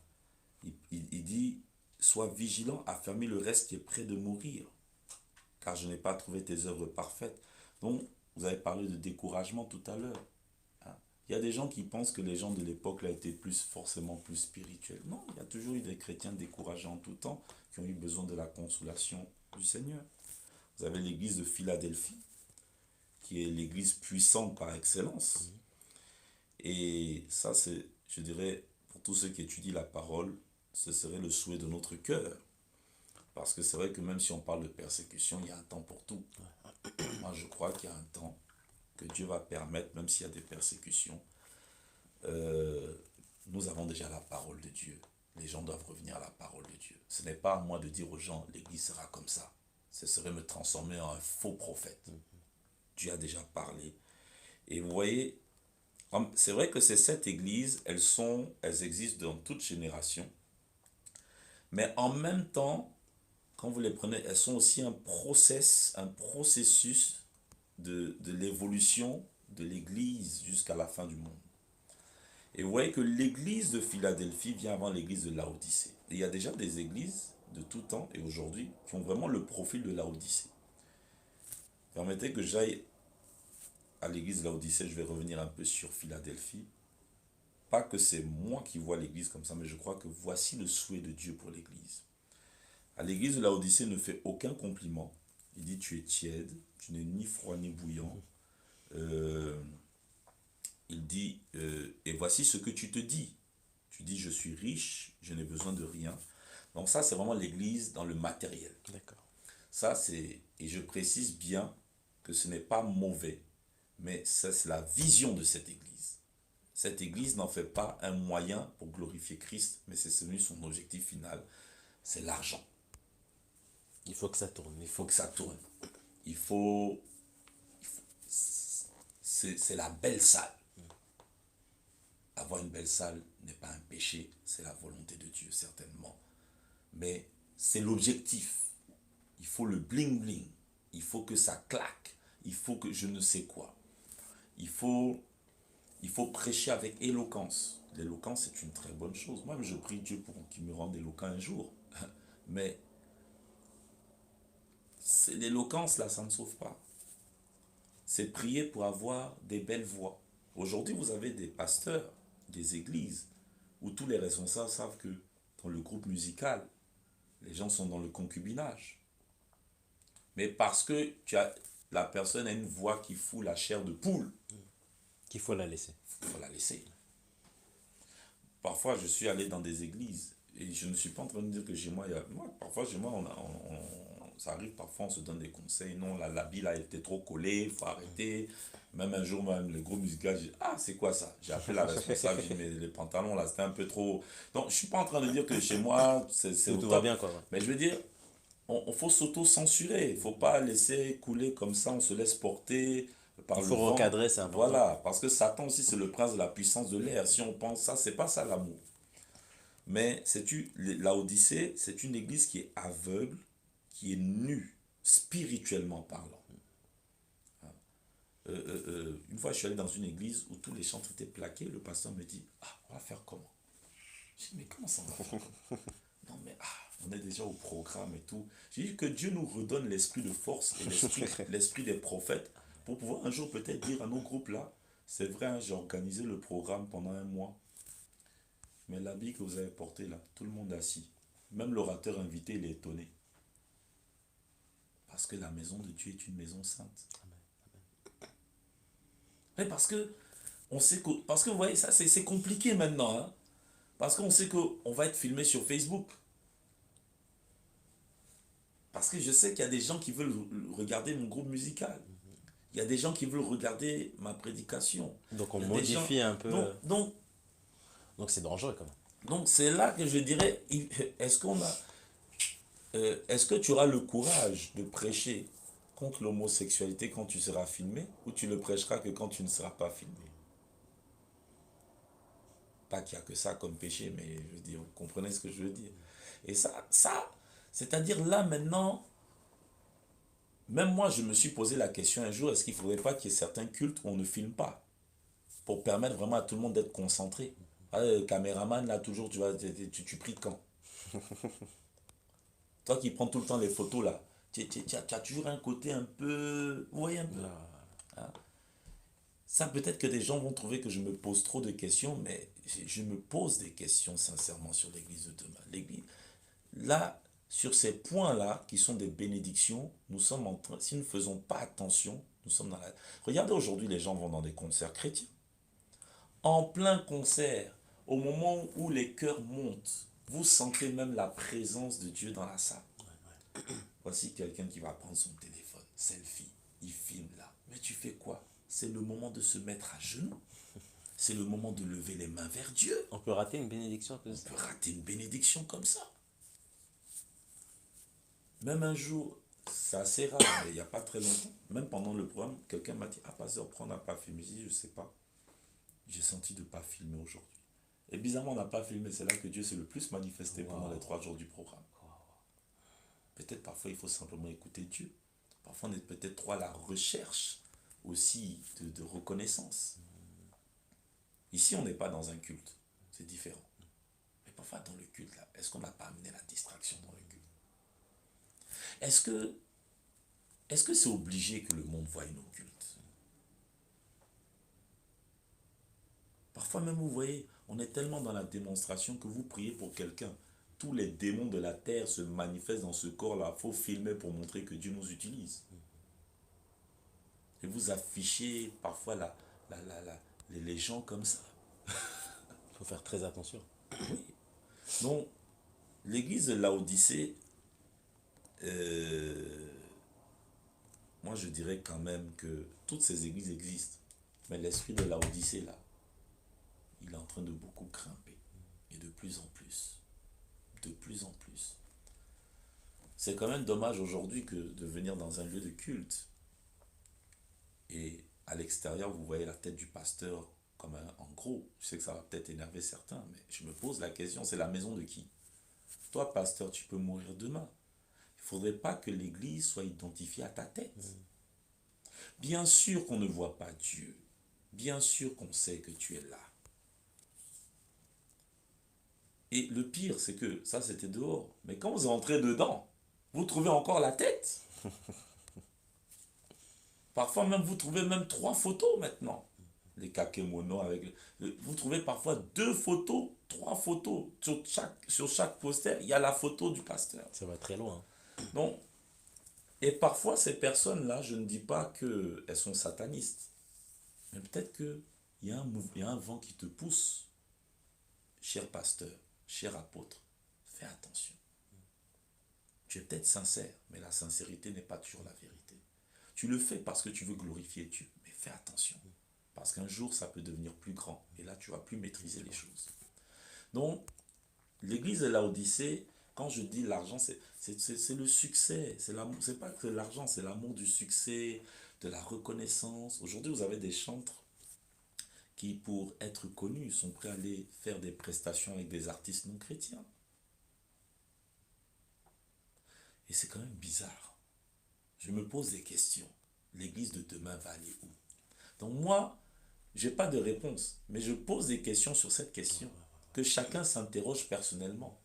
Il dit, sois vigilant, affermis le reste qui est près de mourir, car je n'ai pas trouvé tes œuvres parfaites. Donc, vous avez parlé de découragement tout à l'heure. Hein. Il y a des gens qui pensent que les gens de l'époque là étaient forcément plus spirituels. Non, il y a toujours eu des chrétiens découragés en tout temps qui ont eu besoin de la consolation du Seigneur. Vous avez l'église de Philadelphie, qui est l'église puissante par excellence. Et ça, c'est, je dirais, pour tous ceux qui étudient la parole, ce serait le souhait de notre cœur. Parce que c'est vrai que même si on parle de persécution, il y a un temps pour tout. Moi, je crois qu'il y a un temps que Dieu va permettre, même s'il y a des persécutions. Nous avons déjà la parole de Dieu. Les gens doivent revenir à la parole de Dieu. Ce n'est pas à moi de dire aux gens, l'église sera comme ça. Ce serait me transformer en un faux prophète. Dieu a déjà parlé. Et vous voyez, c'est vrai que ces 7 églises, elles existent dans toute génération. Mais en même temps, quand vous les prenez, elles sont aussi un processus de l'évolution de l'église jusqu'à la fin du monde. Et vous voyez que l'église de Philadelphie vient avant l'église de Laodicée. Et il y a déjà des églises de tout temps et aujourd'hui qui ont vraiment le profil de Laodicée. Permettez que j'aille à l'église de Laodicée, je vais revenir un peu sur Philadelphie. Pas que c'est moi qui vois l'église comme ça, mais je crois que voici le souhait de Dieu pour l'église. À l'église de Laodicée, il ne fait aucun compliment. Il dit, tu es tiède, tu n'es ni froid ni bouillant. Il dit, et voici ce que tu te dis. Tu dis, je suis riche, je n'ai besoin de rien. Donc ça, c'est vraiment l'église dans le matériel. D'accord. Ça, c'est, et je précise bien que ce n'est pas mauvais, mais ça, c'est la vision de cette église. Cette église n'en fait pas un moyen pour glorifier Christ, mais c'est celui son objectif final, c'est l'argent. Il faut que ça tourne. Il faut que ça tourne. Il faut c'est la belle salle. Avoir une belle salle n'est pas un péché, c'est la volonté de Dieu certainement. Mais c'est l'objectif. Il faut le bling bling. Il faut que ça claque. Il faut que je ne sais quoi. Il faut prêcher avec éloquence. L'éloquence, c'est une très bonne chose. Moi, je prie Dieu pour qu'il me rende éloquent un jour. Mais l'éloquence, là, ça ne sauve pas. C'est prier pour avoir des belles voix. Aujourd'hui, vous avez des pasteurs, des églises, où tous les responsables savent que dans le groupe musical, les gens sont dans le concubinage. Mais parce que la personne a une voix qui fout la chair de poule, Qu'il faut la laisser. il faut la laisser. Parfois, je suis allé dans des églises et je ne suis pas en train de dire que chez moi, parfois chez moi, ça arrive, parfois on se donne des conseils. Non, l'habit là, elle était trop collée, il faut arrêter. Même un jour, même le groupe musical, j'ai dit, ah, c'est quoi ça? J'ai appelé la responsable, j'ai dit, mais les pantalons là, c'était un peu trop. Donc, je ne suis pas en train de dire que chez moi, c'est au Tout va top. bien, quoi. Mais je veux dire, on faut s'auto-censurer. Il ne faut pas laisser couler comme ça, on se laisse porter par Il le faut vent. recadrer, c'est important. Voilà, parce que Satan aussi, c'est le prince de la puissance de l'air. Si on pense ça, c'est pas ça l'amour. Mais la Odyssée, c'est une église qui est aveugle, qui est nue, spirituellement parlant. Une fois, je suis allé dans une église où tous les chantres étaient plaqués. Le pasteur me dit, ah, on va faire comment? Je dis, mais comment ça on va faire? Non, mais on est déjà au programme et tout. J'ai dit que Dieu nous redonne l'esprit de force et l'esprit des prophètes pour pouvoir un jour peut-être dire à nos groupes là, c'est vrai, hein, j'ai organisé le programme pendant un mois. Mais l'habit que vous avez porté là, tout le monde assis. Même l'orateur invité, il est étonné. Parce que la maison de Dieu est une maison sainte. Mais parce que vous voyez, ça c'est compliqué maintenant. Hein? Parce qu'on sait qu'on va être filmé sur Facebook. Parce que je sais qu'il y a des gens qui veulent regarder mon groupe musical. Il y a des gens qui veulent regarder ma prédication. Donc on modifie un peu. Donc Donc c'est dangereux quand même. Donc c'est là que je dirais, est-ce que tu auras le courage de prêcher contre l'homosexualité quand tu seras filmé, ou tu le prêcheras que quand tu ne seras pas filmé? Pas qu'il n'y a que ça comme péché, mais je veux dire, vous comprenez ce que je veux dire. Et c'est-à-dire là maintenant, même moi je me suis posé la question un jour, est-ce qu'il ne faudrait pas qu'il y ait certains cultes où on ne filme pas, pour permettre vraiment à tout le monde d'être concentré. Ah, le caméraman, là, toujours, tu vois, tu pries quand? Toi qui prends tout le temps les photos, là, tu as toujours un côté un peu... Vous voyez un peu? Ah, Hein. Ça, peut-être que des gens vont trouver que je me pose trop de questions, mais je me pose des questions sincèrement sur l'église de demain. L'église, là, sur ces points-là, qui sont des bénédictions, nous sommes en train, si nous ne faisons pas attention, nous sommes dans la... Regardez aujourd'hui, les gens vont dans des concerts chrétiens. En plein concert, au moment où les chœurs montent, vous sentez même la présence de Dieu dans la salle. Voici quelqu'un qui va prendre son téléphone, selfie, il filme là. Mais tu fais quoi? C'est le moment de se mettre à genoux. C'est le moment de lever les mains vers Dieu. on peut rater une bénédiction à On cause de peut ça. rater une bénédiction comme ça. Même un jour, c'est assez rare, mais il n'y a pas très longtemps, même pendant le programme, quelqu'un m'a dit, ah, pasteur, pourquoi on n'a pas filmé? Je dis, je sais pas. J'ai senti de ne pas filmer aujourd'hui. Et bizarrement, on n'a pas filmé. C'est là que Dieu s'est le plus manifesté pendant les 3 jours du programme. Peut-être parfois, il faut simplement écouter Dieu. Parfois, on est peut-être trop à la recherche aussi de reconnaissance. Ici, on n'est pas dans un culte. C'est différent. Mais parfois, dans le culte, là, est-ce qu'on n'a pas amené la distraction dans le culte? Est-ce que est-ce que c'est obligé que le monde voie nos cultes? Parfois même, vous voyez, on est tellement dans la démonstration que vous priez pour quelqu'un. Tous les démons de la terre se manifestent dans ce corps-là. Il faut filmer pour montrer que Dieu nous utilise. Et vous affichez parfois les gens comme ça. Il faut faire très attention. Oui. Donc, l'église de Laodicée, moi je dirais quand même que toutes ces églises existent. Mais l'esprit de Laodicée, là, il est en train de beaucoup grimper. Et de plus en plus. De plus en plus. C'est quand même dommage aujourd'hui que de venir dans un lieu de culte et à l'extérieur, vous voyez la tête du pasteur comme en gros. Je sais que ça va peut-être énerver certains, mais je me pose la question, c'est la maison de qui? Toi, pasteur, tu peux mourir demain. Il ne faudrait pas que l'église soit identifiée à ta tête. Bien sûr qu'on ne voit pas Dieu. Bien sûr qu'on sait que tu es là. Et le pire, c'est que ça, c'était dehors. Mais quand vous entrez dedans, vous trouvez encore la tête. Parfois même, vous trouvez même 3 photos maintenant. Les kakemono avec... Vous trouvez parfois 2 photos, 3 photos. Sur chaque poster, il y a la photo du pasteur. Ça va très loin. Donc, et parfois, ces personnes-là, je ne dis pas qu'elles sont satanistes. Mais peut-être qu'il y a un vent qui te pousse. Cher pasteur, cher apôtre, fais attention. Tu es peut-être sincère, mais la sincérité n'est pas toujours la vérité. Tu le fais parce que tu veux glorifier Dieu, mais fais attention. Parce qu'un jour, ça peut devenir plus grand. Et là, tu vas plus maîtriser les choses. Donc, l'église de Laodicée, quand je dis l'argent, c'est le succès. C'est pas que l'argent, c'est l'amour du succès, de la reconnaissance. Aujourd'hui, vous avez des chantres qui, pour être connus, sont prêts à aller faire des prestations avec des artistes non chrétiens. Et c'est quand même bizarre. Je me pose des questions. L'église de demain va aller où? Donc moi, je n'ai pas de réponse, mais je pose des questions sur cette question. Que chacun s'interroge personnellement.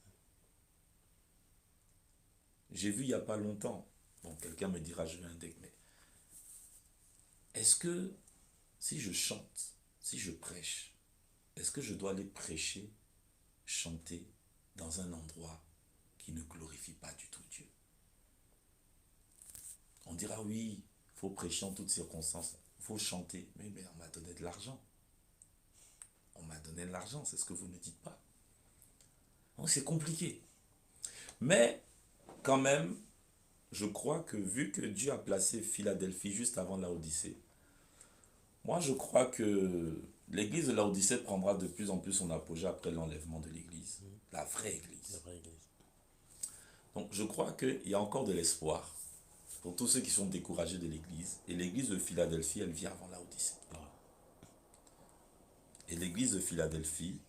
J'ai vu il n'y a pas longtemps, bon, quelqu'un me dira, je vais un deck, mais est-ce que si je chante, si je prêche, est-ce que je dois aller prêcher, chanter dans un endroit qui ne glorifie pas du tout Dieu? On dira oui, il faut prêcher en toutes circonstances, il faut chanter, mais on m'a donné de l'argent. On m'a donné de l'argent, c'est ce que vous ne dites pas. Donc c'est compliqué. Mais quand même, je crois que vu que Dieu a placé Philadelphie juste avant la Odyssée, moi je crois que l'église de Laodicée prendra de plus en plus son apogée après l'enlèvement de l'église, la vraie La église. vraie église. Donc je crois qu'il y a encore de l'espoir pour tous ceux qui sont découragés de l'église. Et l'église de Philadelphie, elle vient avant Laodicée. Ah, Et l'église de Philadelphie,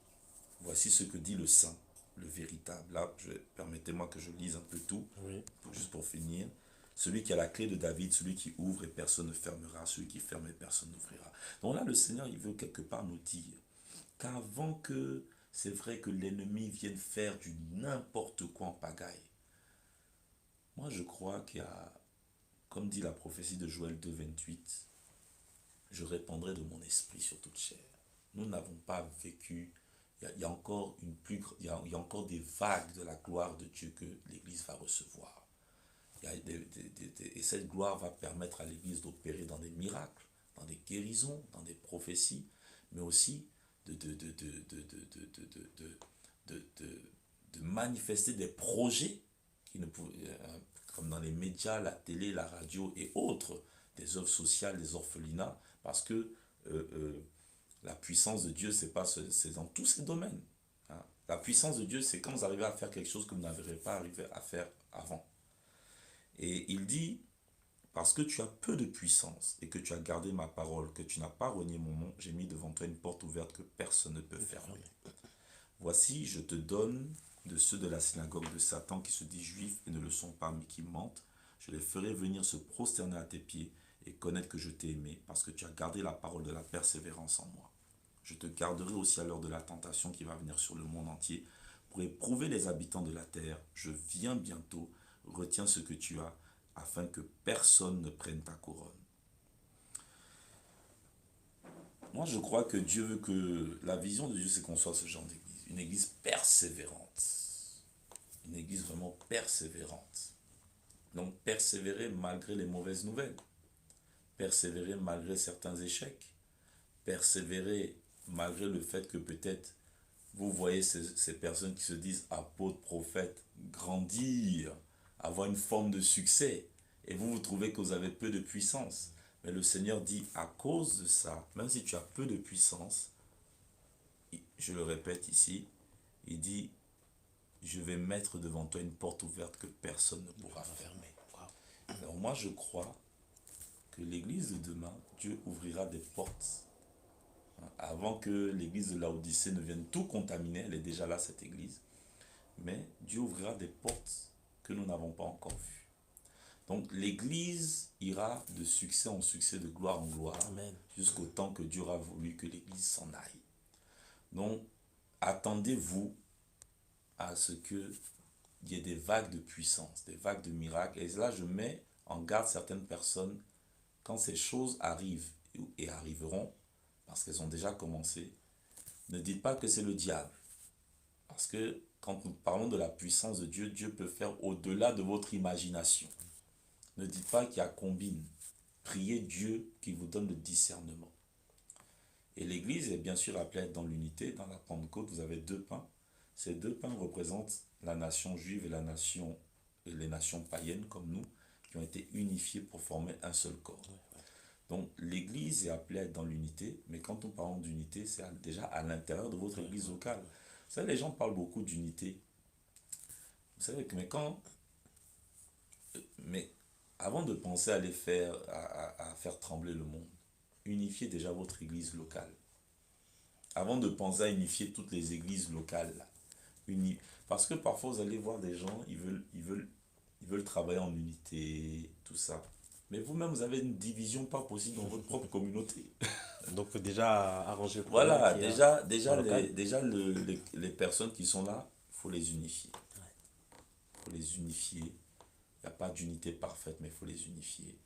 voici ce que dit le saint, le véritable. Là, permettez-moi que je lise un peu tout, oui. juste pour finir. Celui qui a la clé de David, celui qui ouvre et personne ne fermera, celui qui ferme et personne n'ouvrira. Donc là, le Seigneur, il veut quelque part nous dire qu'avant que, c'est vrai que l'ennemi vienne faire du n'importe quoi en pagaille, moi je crois qu'il y a, comme dit la prophétie de Joël 2,28, je répandrai de mon esprit sur toute chair. Nous n'avons pas vécu, il y a encore il y a encore des vagues de la gloire de Dieu que l'Église va recevoir. Et cette gloire va permettre à l'Église d'opérer dans des miracles, dans des guérisons, dans des prophéties, mais aussi de manifester des projets qui ne pouvaient, comme dans les médias, la télé, la radio et autres, des œuvres sociales, des orphelinats, parce que la puissance de Dieu, c'est dans tous ces domaines. Hein. La puissance de Dieu, c'est quand vous arrivez à faire quelque chose que vous n'arriverez pas arrivé à faire avant. Et il dit, parce que tu as peu de puissance et que tu as gardé ma parole, que tu n'as pas renié mon nom, j'ai mis devant toi une porte ouverte que personne ne peut fermer. Voici, je te donne de ceux de la synagogue de Satan qui se disent juifs et ne le sont pas, mais qui mentent. Je les ferai venir se prosterner à tes pieds et connaître que je t'ai aimé, parce que tu as gardé la parole de la persévérance en moi. Je te garderai aussi à l'heure de la tentation qui va venir sur le monde entier pour éprouver les habitants de la terre. Je viens bientôt, retiens ce que tu as, afin que personne ne prenne ta couronne. Moi, je crois que Dieu veut que la vision de Dieu, c'est qu'on soit ce genre d'église. Une église persévérante. Une église vraiment persévérante. Donc, persévérer malgré les mauvaises nouvelles. Persévérer malgré certains échecs. Persévérer malgré le fait que peut-être vous voyez ces personnes qui se disent apôtres, prophètes, grandir, avoir une forme de succès. Et vous trouvez que vous avez peu de puissance. Mais le Seigneur dit, à cause de ça, même si tu as peu de puissance, je le répète ici, il dit, je vais mettre devant toi une porte ouverte que personne ne pourra fermer. Alors moi, je crois que l'église de demain, Dieu ouvrira des portes. Avant que l'église de Laodicée ne vienne tout contaminer, elle est déjà là, cette église. Mais Dieu ouvrira des portes que nous n'avons pas encore vues. Donc l'église ira de succès en succès, de gloire en gloire, jusqu'au temps que Dieu aura voulu que l'église s'en aille. Donc attendez-vous à ce qu'il y ait des vagues de puissance, des vagues de miracles. Et là, je mets en garde certaines personnes, quand ces choses arrivent et arriveront, parce qu'elles ont déjà commencé, ne dites pas que c'est le diable. Parce que quand nous parlons de la puissance de Dieu, Dieu peut faire au-delà de votre imagination. Ne dites pas qu'il y a combine. Priez Dieu qui vous donne le discernement. Et l'Église est bien sûr appelée à être dans l'unité. Dans la Pentecôte, vous avez 2 pains. Ces 2 pains représentent la nation juive et les nations païennes comme nous, qui ont été unifiées pour former un seul corps. Donc l'Église est appelée à être dans l'unité, mais quand nous parlons d'unité, c'est déjà à l'intérieur de votre Église locale. Vous savez, les gens parlent beaucoup d'unité. Vous savez que mais avant de penser à à faire trembler le monde, unifiez déjà votre Église locale. Avant de penser à unifier toutes les églises locales, parce que parfois vous allez voir des gens, ils veulent travailler en unité, tout ça. Mais vous-même, vous avez une division pas possible dans votre propre communauté. Donc déjà arranger le problème. Voilà, déjà les personnes qui sont là, il faut les unifier. Il faut les unifier. Il n'y a pas d'unité parfaite, mais il faut les unifier.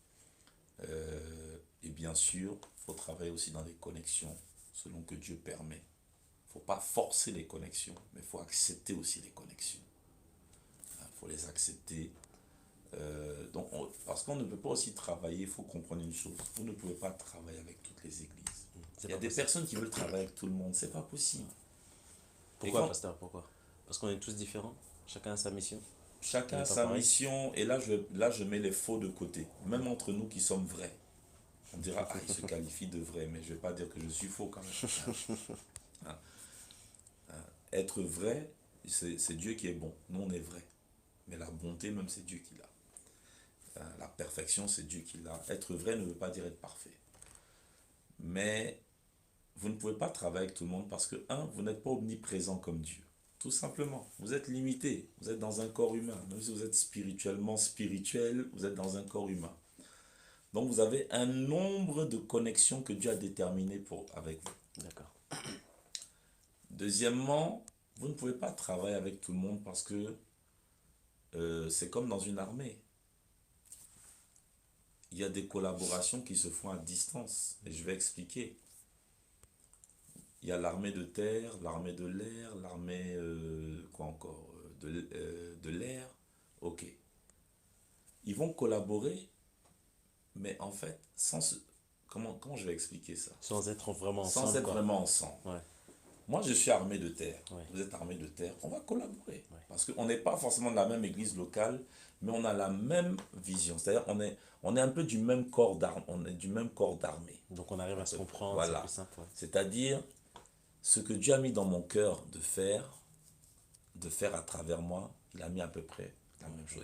Et bien sûr, il faut travailler aussi dans les connexions, selon que Dieu permet. Il ne faut pas forcer les connexions, mais il faut accepter aussi les connexions. Il faut les accepter. Parce qu'on ne peut pas aussi travailler, il faut comprendre une chose. Vous ne pouvez pas travailler avec toutes les églises. Il y a des personnes qui veulent travailler avec tout le monde, c'est pas possible. Pourquoi, pasteur? Pourquoi? Parce qu'on est tous différents, chacun a sa mission. Chacun a sa mission, et là je mets les faux de côté, même entre nous qui sommes vrais. On dira, ah, il se qualifie de vrai, mais je ne vais pas dire que je suis faux quand même. Hein, hein. Être vrai, c'est Dieu qui est bon. Nous, on est vrai. Mais la bonté, même, c'est Dieu qui l'a. La perfection, c'est Dieu qui l'a. Être vrai ne veut pas dire être parfait. Mais vous ne pouvez pas travailler avec tout le monde parce que, un, vous n'êtes pas omniprésent comme Dieu. Tout simplement. Vous êtes limité. Vous êtes dans un corps humain. Même si vous êtes spirituellement spirituel, vous êtes dans un corps humain. Donc vous avez un nombre de connexions que Dieu a déterminées avec vous. D'accord. Deuxièmement, vous ne pouvez pas travailler avec tout le monde parce que c'est comme dans une armée. Il y a des collaborations qui se font à distance. Et je vais expliquer. Il y a l'armée de terre, l'armée de l'air, l'armée, quoi encore, de l'air. Ok. Ils vont collaborer, mais en fait, comment je vais expliquer ça? Sans être vraiment Sans ensemble, être quoi. vraiment ensemble. Ouais, Moi, je suis armé de terre. ouais, Vous êtes armé de terre. On va collaborer. ouais. Parce qu'on n'est pas forcément de la même église locale, mais on a la même vision. C'est-à-dire on est un peu du même corps d'armée. On est du même corps d'armée. Donc on arrive à se comprendre, c'est Voilà. plus simple. Ouais. C'est-à-dire, ce que Dieu a mis dans mon cœur de faire à travers moi, il a mis à peu près la même chose.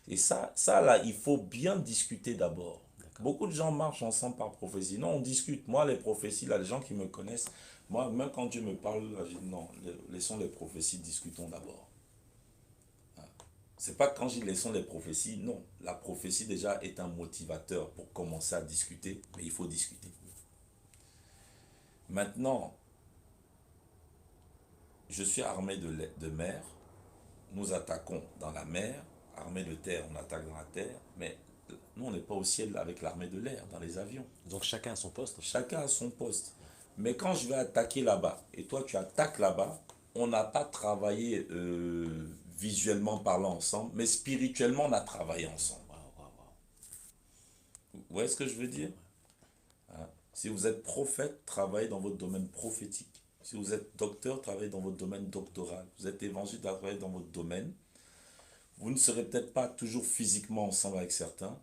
Et ça, là, il faut bien discuter d'abord. Beaucoup de gens marchent ensemble par prophétie. Non, on discute. Moi, les prophéties, là, les gens qui me connaissent, moi, même quand Dieu me parle, là, je dis non, laissons les prophéties, discutons d'abord. C'est pas quand je dis laissons les prophéties, non. La prophétie déjà est un motivateur pour commencer à discuter, mais il faut discuter. Maintenant, je suis armé de mer, nous attaquons dans la mer, armée de terre, on attaque dans la terre, mais nous, on n'est pas au ciel avec l'armée de l'air, dans les avions. Donc chacun a son poste. Chacun a son poste. Mais quand je vais attaquer là-bas, et toi tu attaques là-bas, on n'a pas travaillé visuellement parlant ensemble, mais spirituellement on a travaillé ensemble. Waouh, waouh, waouh. Vous voyez ce que je veux dire? Hein? Si vous êtes prophète, travaillez dans votre domaine prophétique. Si vous êtes docteur, travaillez dans votre domaine doctoral. Vous êtes évangile, travaillez dans votre domaine. Vous ne serez peut-être pas toujours physiquement ensemble avec certains,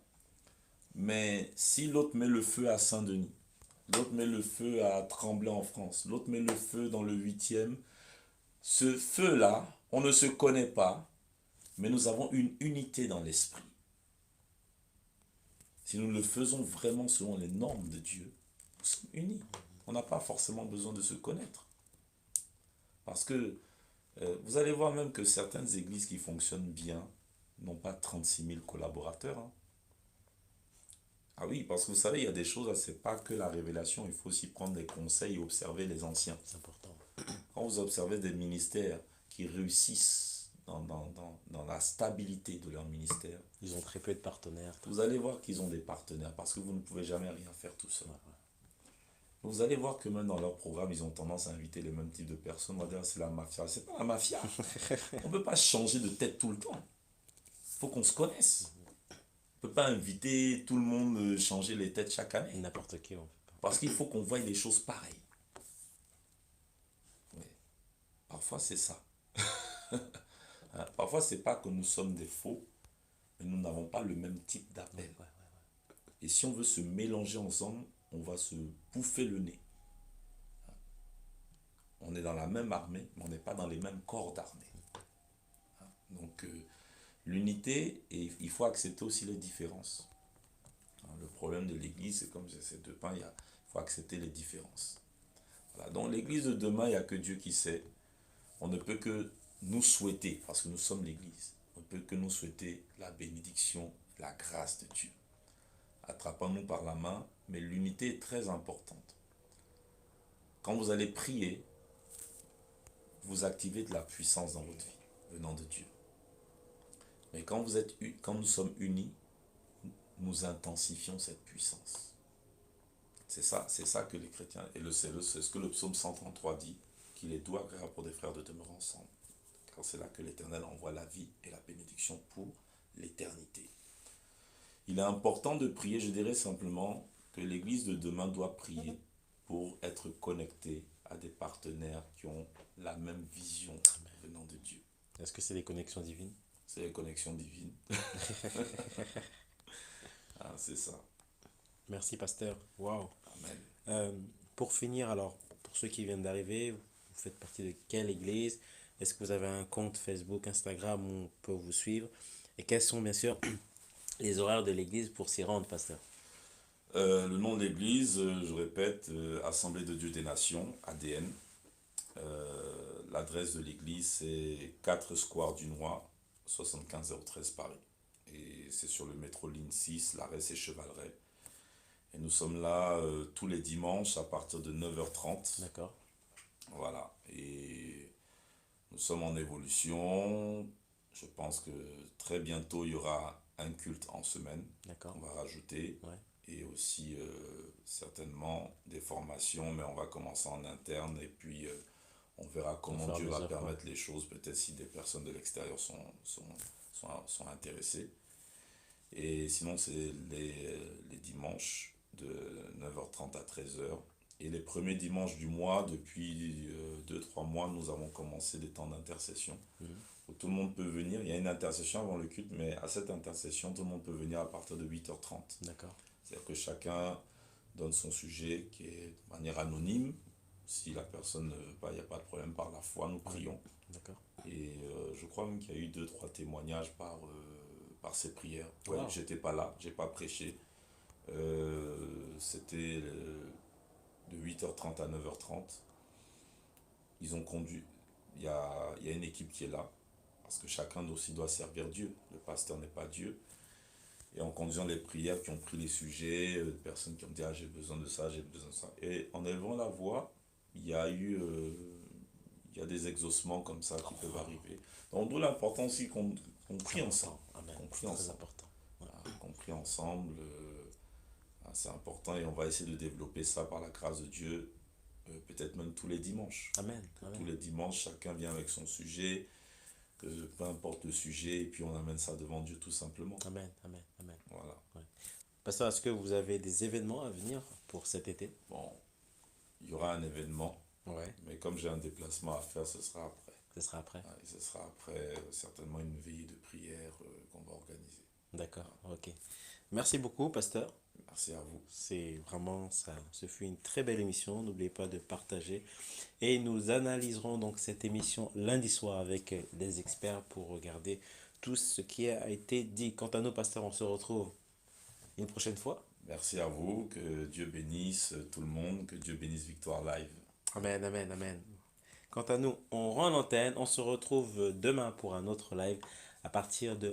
mais si l'autre met le feu à Saint-Denis, l'autre met le feu à Tremblay en France, l'autre met le feu dans le 8e, ce feu-là, on ne se connaît pas, mais nous avons une unité dans l'esprit. Si nous le faisons vraiment selon les normes de Dieu, nous sommes unis. On n'a pas forcément besoin de se connaître. Parce que vous allez voir même que certaines églises qui fonctionnent bien n'ont pas 36 000 collaborateurs. Hein. Ah oui, parce que vous savez, il y a des choses, c'est pas que la révélation, il faut aussi prendre des conseils et observer les anciens. C'est important. Quand vous observez des ministères qui réussissent dans la stabilité de leur ministère, Ils ont très peu de partenaires. vous allez voir qu'ils ont des partenaires parce que vous ne pouvez jamais rien faire tout seul. Ouais, Vous allez voir que même dans leur programme, ils ont tendance à inviter les mêmes types de personnes. On va dire c'est la mafia. C'est pas la mafia. On ne peut pas changer de tête tout le temps. Il faut qu'on se connaisse. On ne peut pas inviter tout le monde changer les têtes chaque année. n'importe qui, on peut pas. Parce qu'il faut qu'on voie les choses pareilles. Oui. Parfois, c'est ça. Hein, parfois, c'est pas que nous sommes des faux, mais nous n'avons pas le même type d'appel. Ouais, ouais. Et si on veut se mélanger ensemble, on va se bouffer le nez. On est dans la même armée, mais on n'est pas dans les mêmes corps d'armée. Donc, l'unité, et il faut accepter aussi les différences. Le problème de l'église, c'est comme ces deux pains, il faut accepter les différences. Voilà. Donc, l'église de demain, il n'y a que Dieu qui sait. On ne peut que nous souhaiter, parce que nous sommes l'église, on ne peut que nous souhaiter la bénédiction, la grâce de Dieu. Attrapons-nous par la main, mais l'unité est très importante. Quand vous allez prier, vous activez de la puissance dans votre vie, venant de Dieu. Mais quand nous sommes unis, nous intensifions cette puissance. C'est ça que les chrétiens, et c'est ce que le psaume 133 dit, qu'il est doux agréable pour des frères de demeurer ensemble. Car c'est là que l'Éternel envoie la vie et la bénédiction pour l'éternité. Il est important de prier, je dirais simplement que l'Église de demain doit prier pour être connectée à des partenaires qui ont la même vision venant de Dieu. Est-ce que c'est des connexions divines? C'est les connexions divines. Ah, c'est ça. Merci, pasteur. Waouh. Amen. Euh, pour finir, alors, pour ceux qui viennent d'arriver, vous faites partie de quelle église? Est-ce que vous avez un compte Facebook, Instagram où on peut vous suivre? Et quels sont, bien sûr, les horaires de l'église pour s'y rendre, pasteur? Le nom de l'église, je répète, Assemblée de Dieu des Nations, ADN. L'adresse de l'église, c'est 4 Square du Noir, 75013 Paris. Et c'est sur le métro ligne 6, l'arrêt c'est Chevaleret. Et nous sommes là tous les dimanches à partir de 9h30. D'accord, Voilà. Et nous sommes en évolution. Je pense que très bientôt, il y aura un culte en semaine d'accord, qu'on va rajouter. ouais. Et aussi certainement des formations, mais on va commencer en interne et puis on verra Au comment fur et à Dieu va mesure, quoi. permettre les choses, peut-être si des personnes de l'extérieur sont intéressées. Et sinon, c'est les dimanches de 9h30 à 13h. Et les premiers dimanches du mois, depuis 2-3 mois, nous avons commencé des temps d'intercession. Mhm. Où tout le monde peut venir. Il y a une intercession avant le culte, mais à cette intercession, tout le monde peut venir à partir de 8h30. D'accord, C'est-à-dire que chacun donne son sujet qui est de manière anonyme. Si la personne ne veut pas, il n'y a pas de problème. Par la foi, nous ouais, prions. d'accord. Et je crois même qu'il y a eu 2-3 témoignages par ces prières. Ouais, Wow, j'étais pas là, j'ai pas prêché. C'était de 8h30 à 9h30. Ils ont conduit. Il y a une équipe qui est là. Parce que chacun aussi doit servir Dieu. Le pasteur n'est pas Dieu. Et en conduisant les prières, qui ont pris les sujets, des personnes qui ont dit ah, j'ai besoin de ça, j'ai besoin de ça. Et en élevant la voix, il y a eu il y a des exaucements comme ça qui peuvent arriver. Donc d'où l'importance aussi qu'on c'est prie ensemble. important. Amen, Qu'on c'est prie très ensemble. important. Ouais. Qu'on prie ensemble. C'est important et on va essayer de développer ça par la grâce de Dieu, peut-être même tous les dimanches. Amen, Que tous amen, les dimanches, chacun vient avec son sujet, peu importe le sujet, et puis on amène ça devant Dieu tout simplement. amen, amen, amen. Voilà. Ouais. Pasteur, est-ce que vous avez des événements à venir pour cet été? Bon, il y aura un événement, Ouais, mais comme j'ai un déplacement à faire, ce sera après. ce sera après. Ouais, ce sera après certainement une veillée de prière qu'on va organiser. D'accord, ok. Merci beaucoup, pasteur. Merci à vous. C'est vraiment ça. Ce fut une très belle émission. N'oubliez pas de partager. Et nous analyserons donc cette émission lundi soir avec des experts pour regarder tout ce qui a été dit. Quant à nous, pasteurs, on se retrouve une prochaine fois. Merci à vous, que Dieu bénisse tout le monde, que Dieu bénisse Victoire Live. Amen, amen, amen. Quant à nous, on rend l'antenne. On se retrouve demain pour un autre live à partir de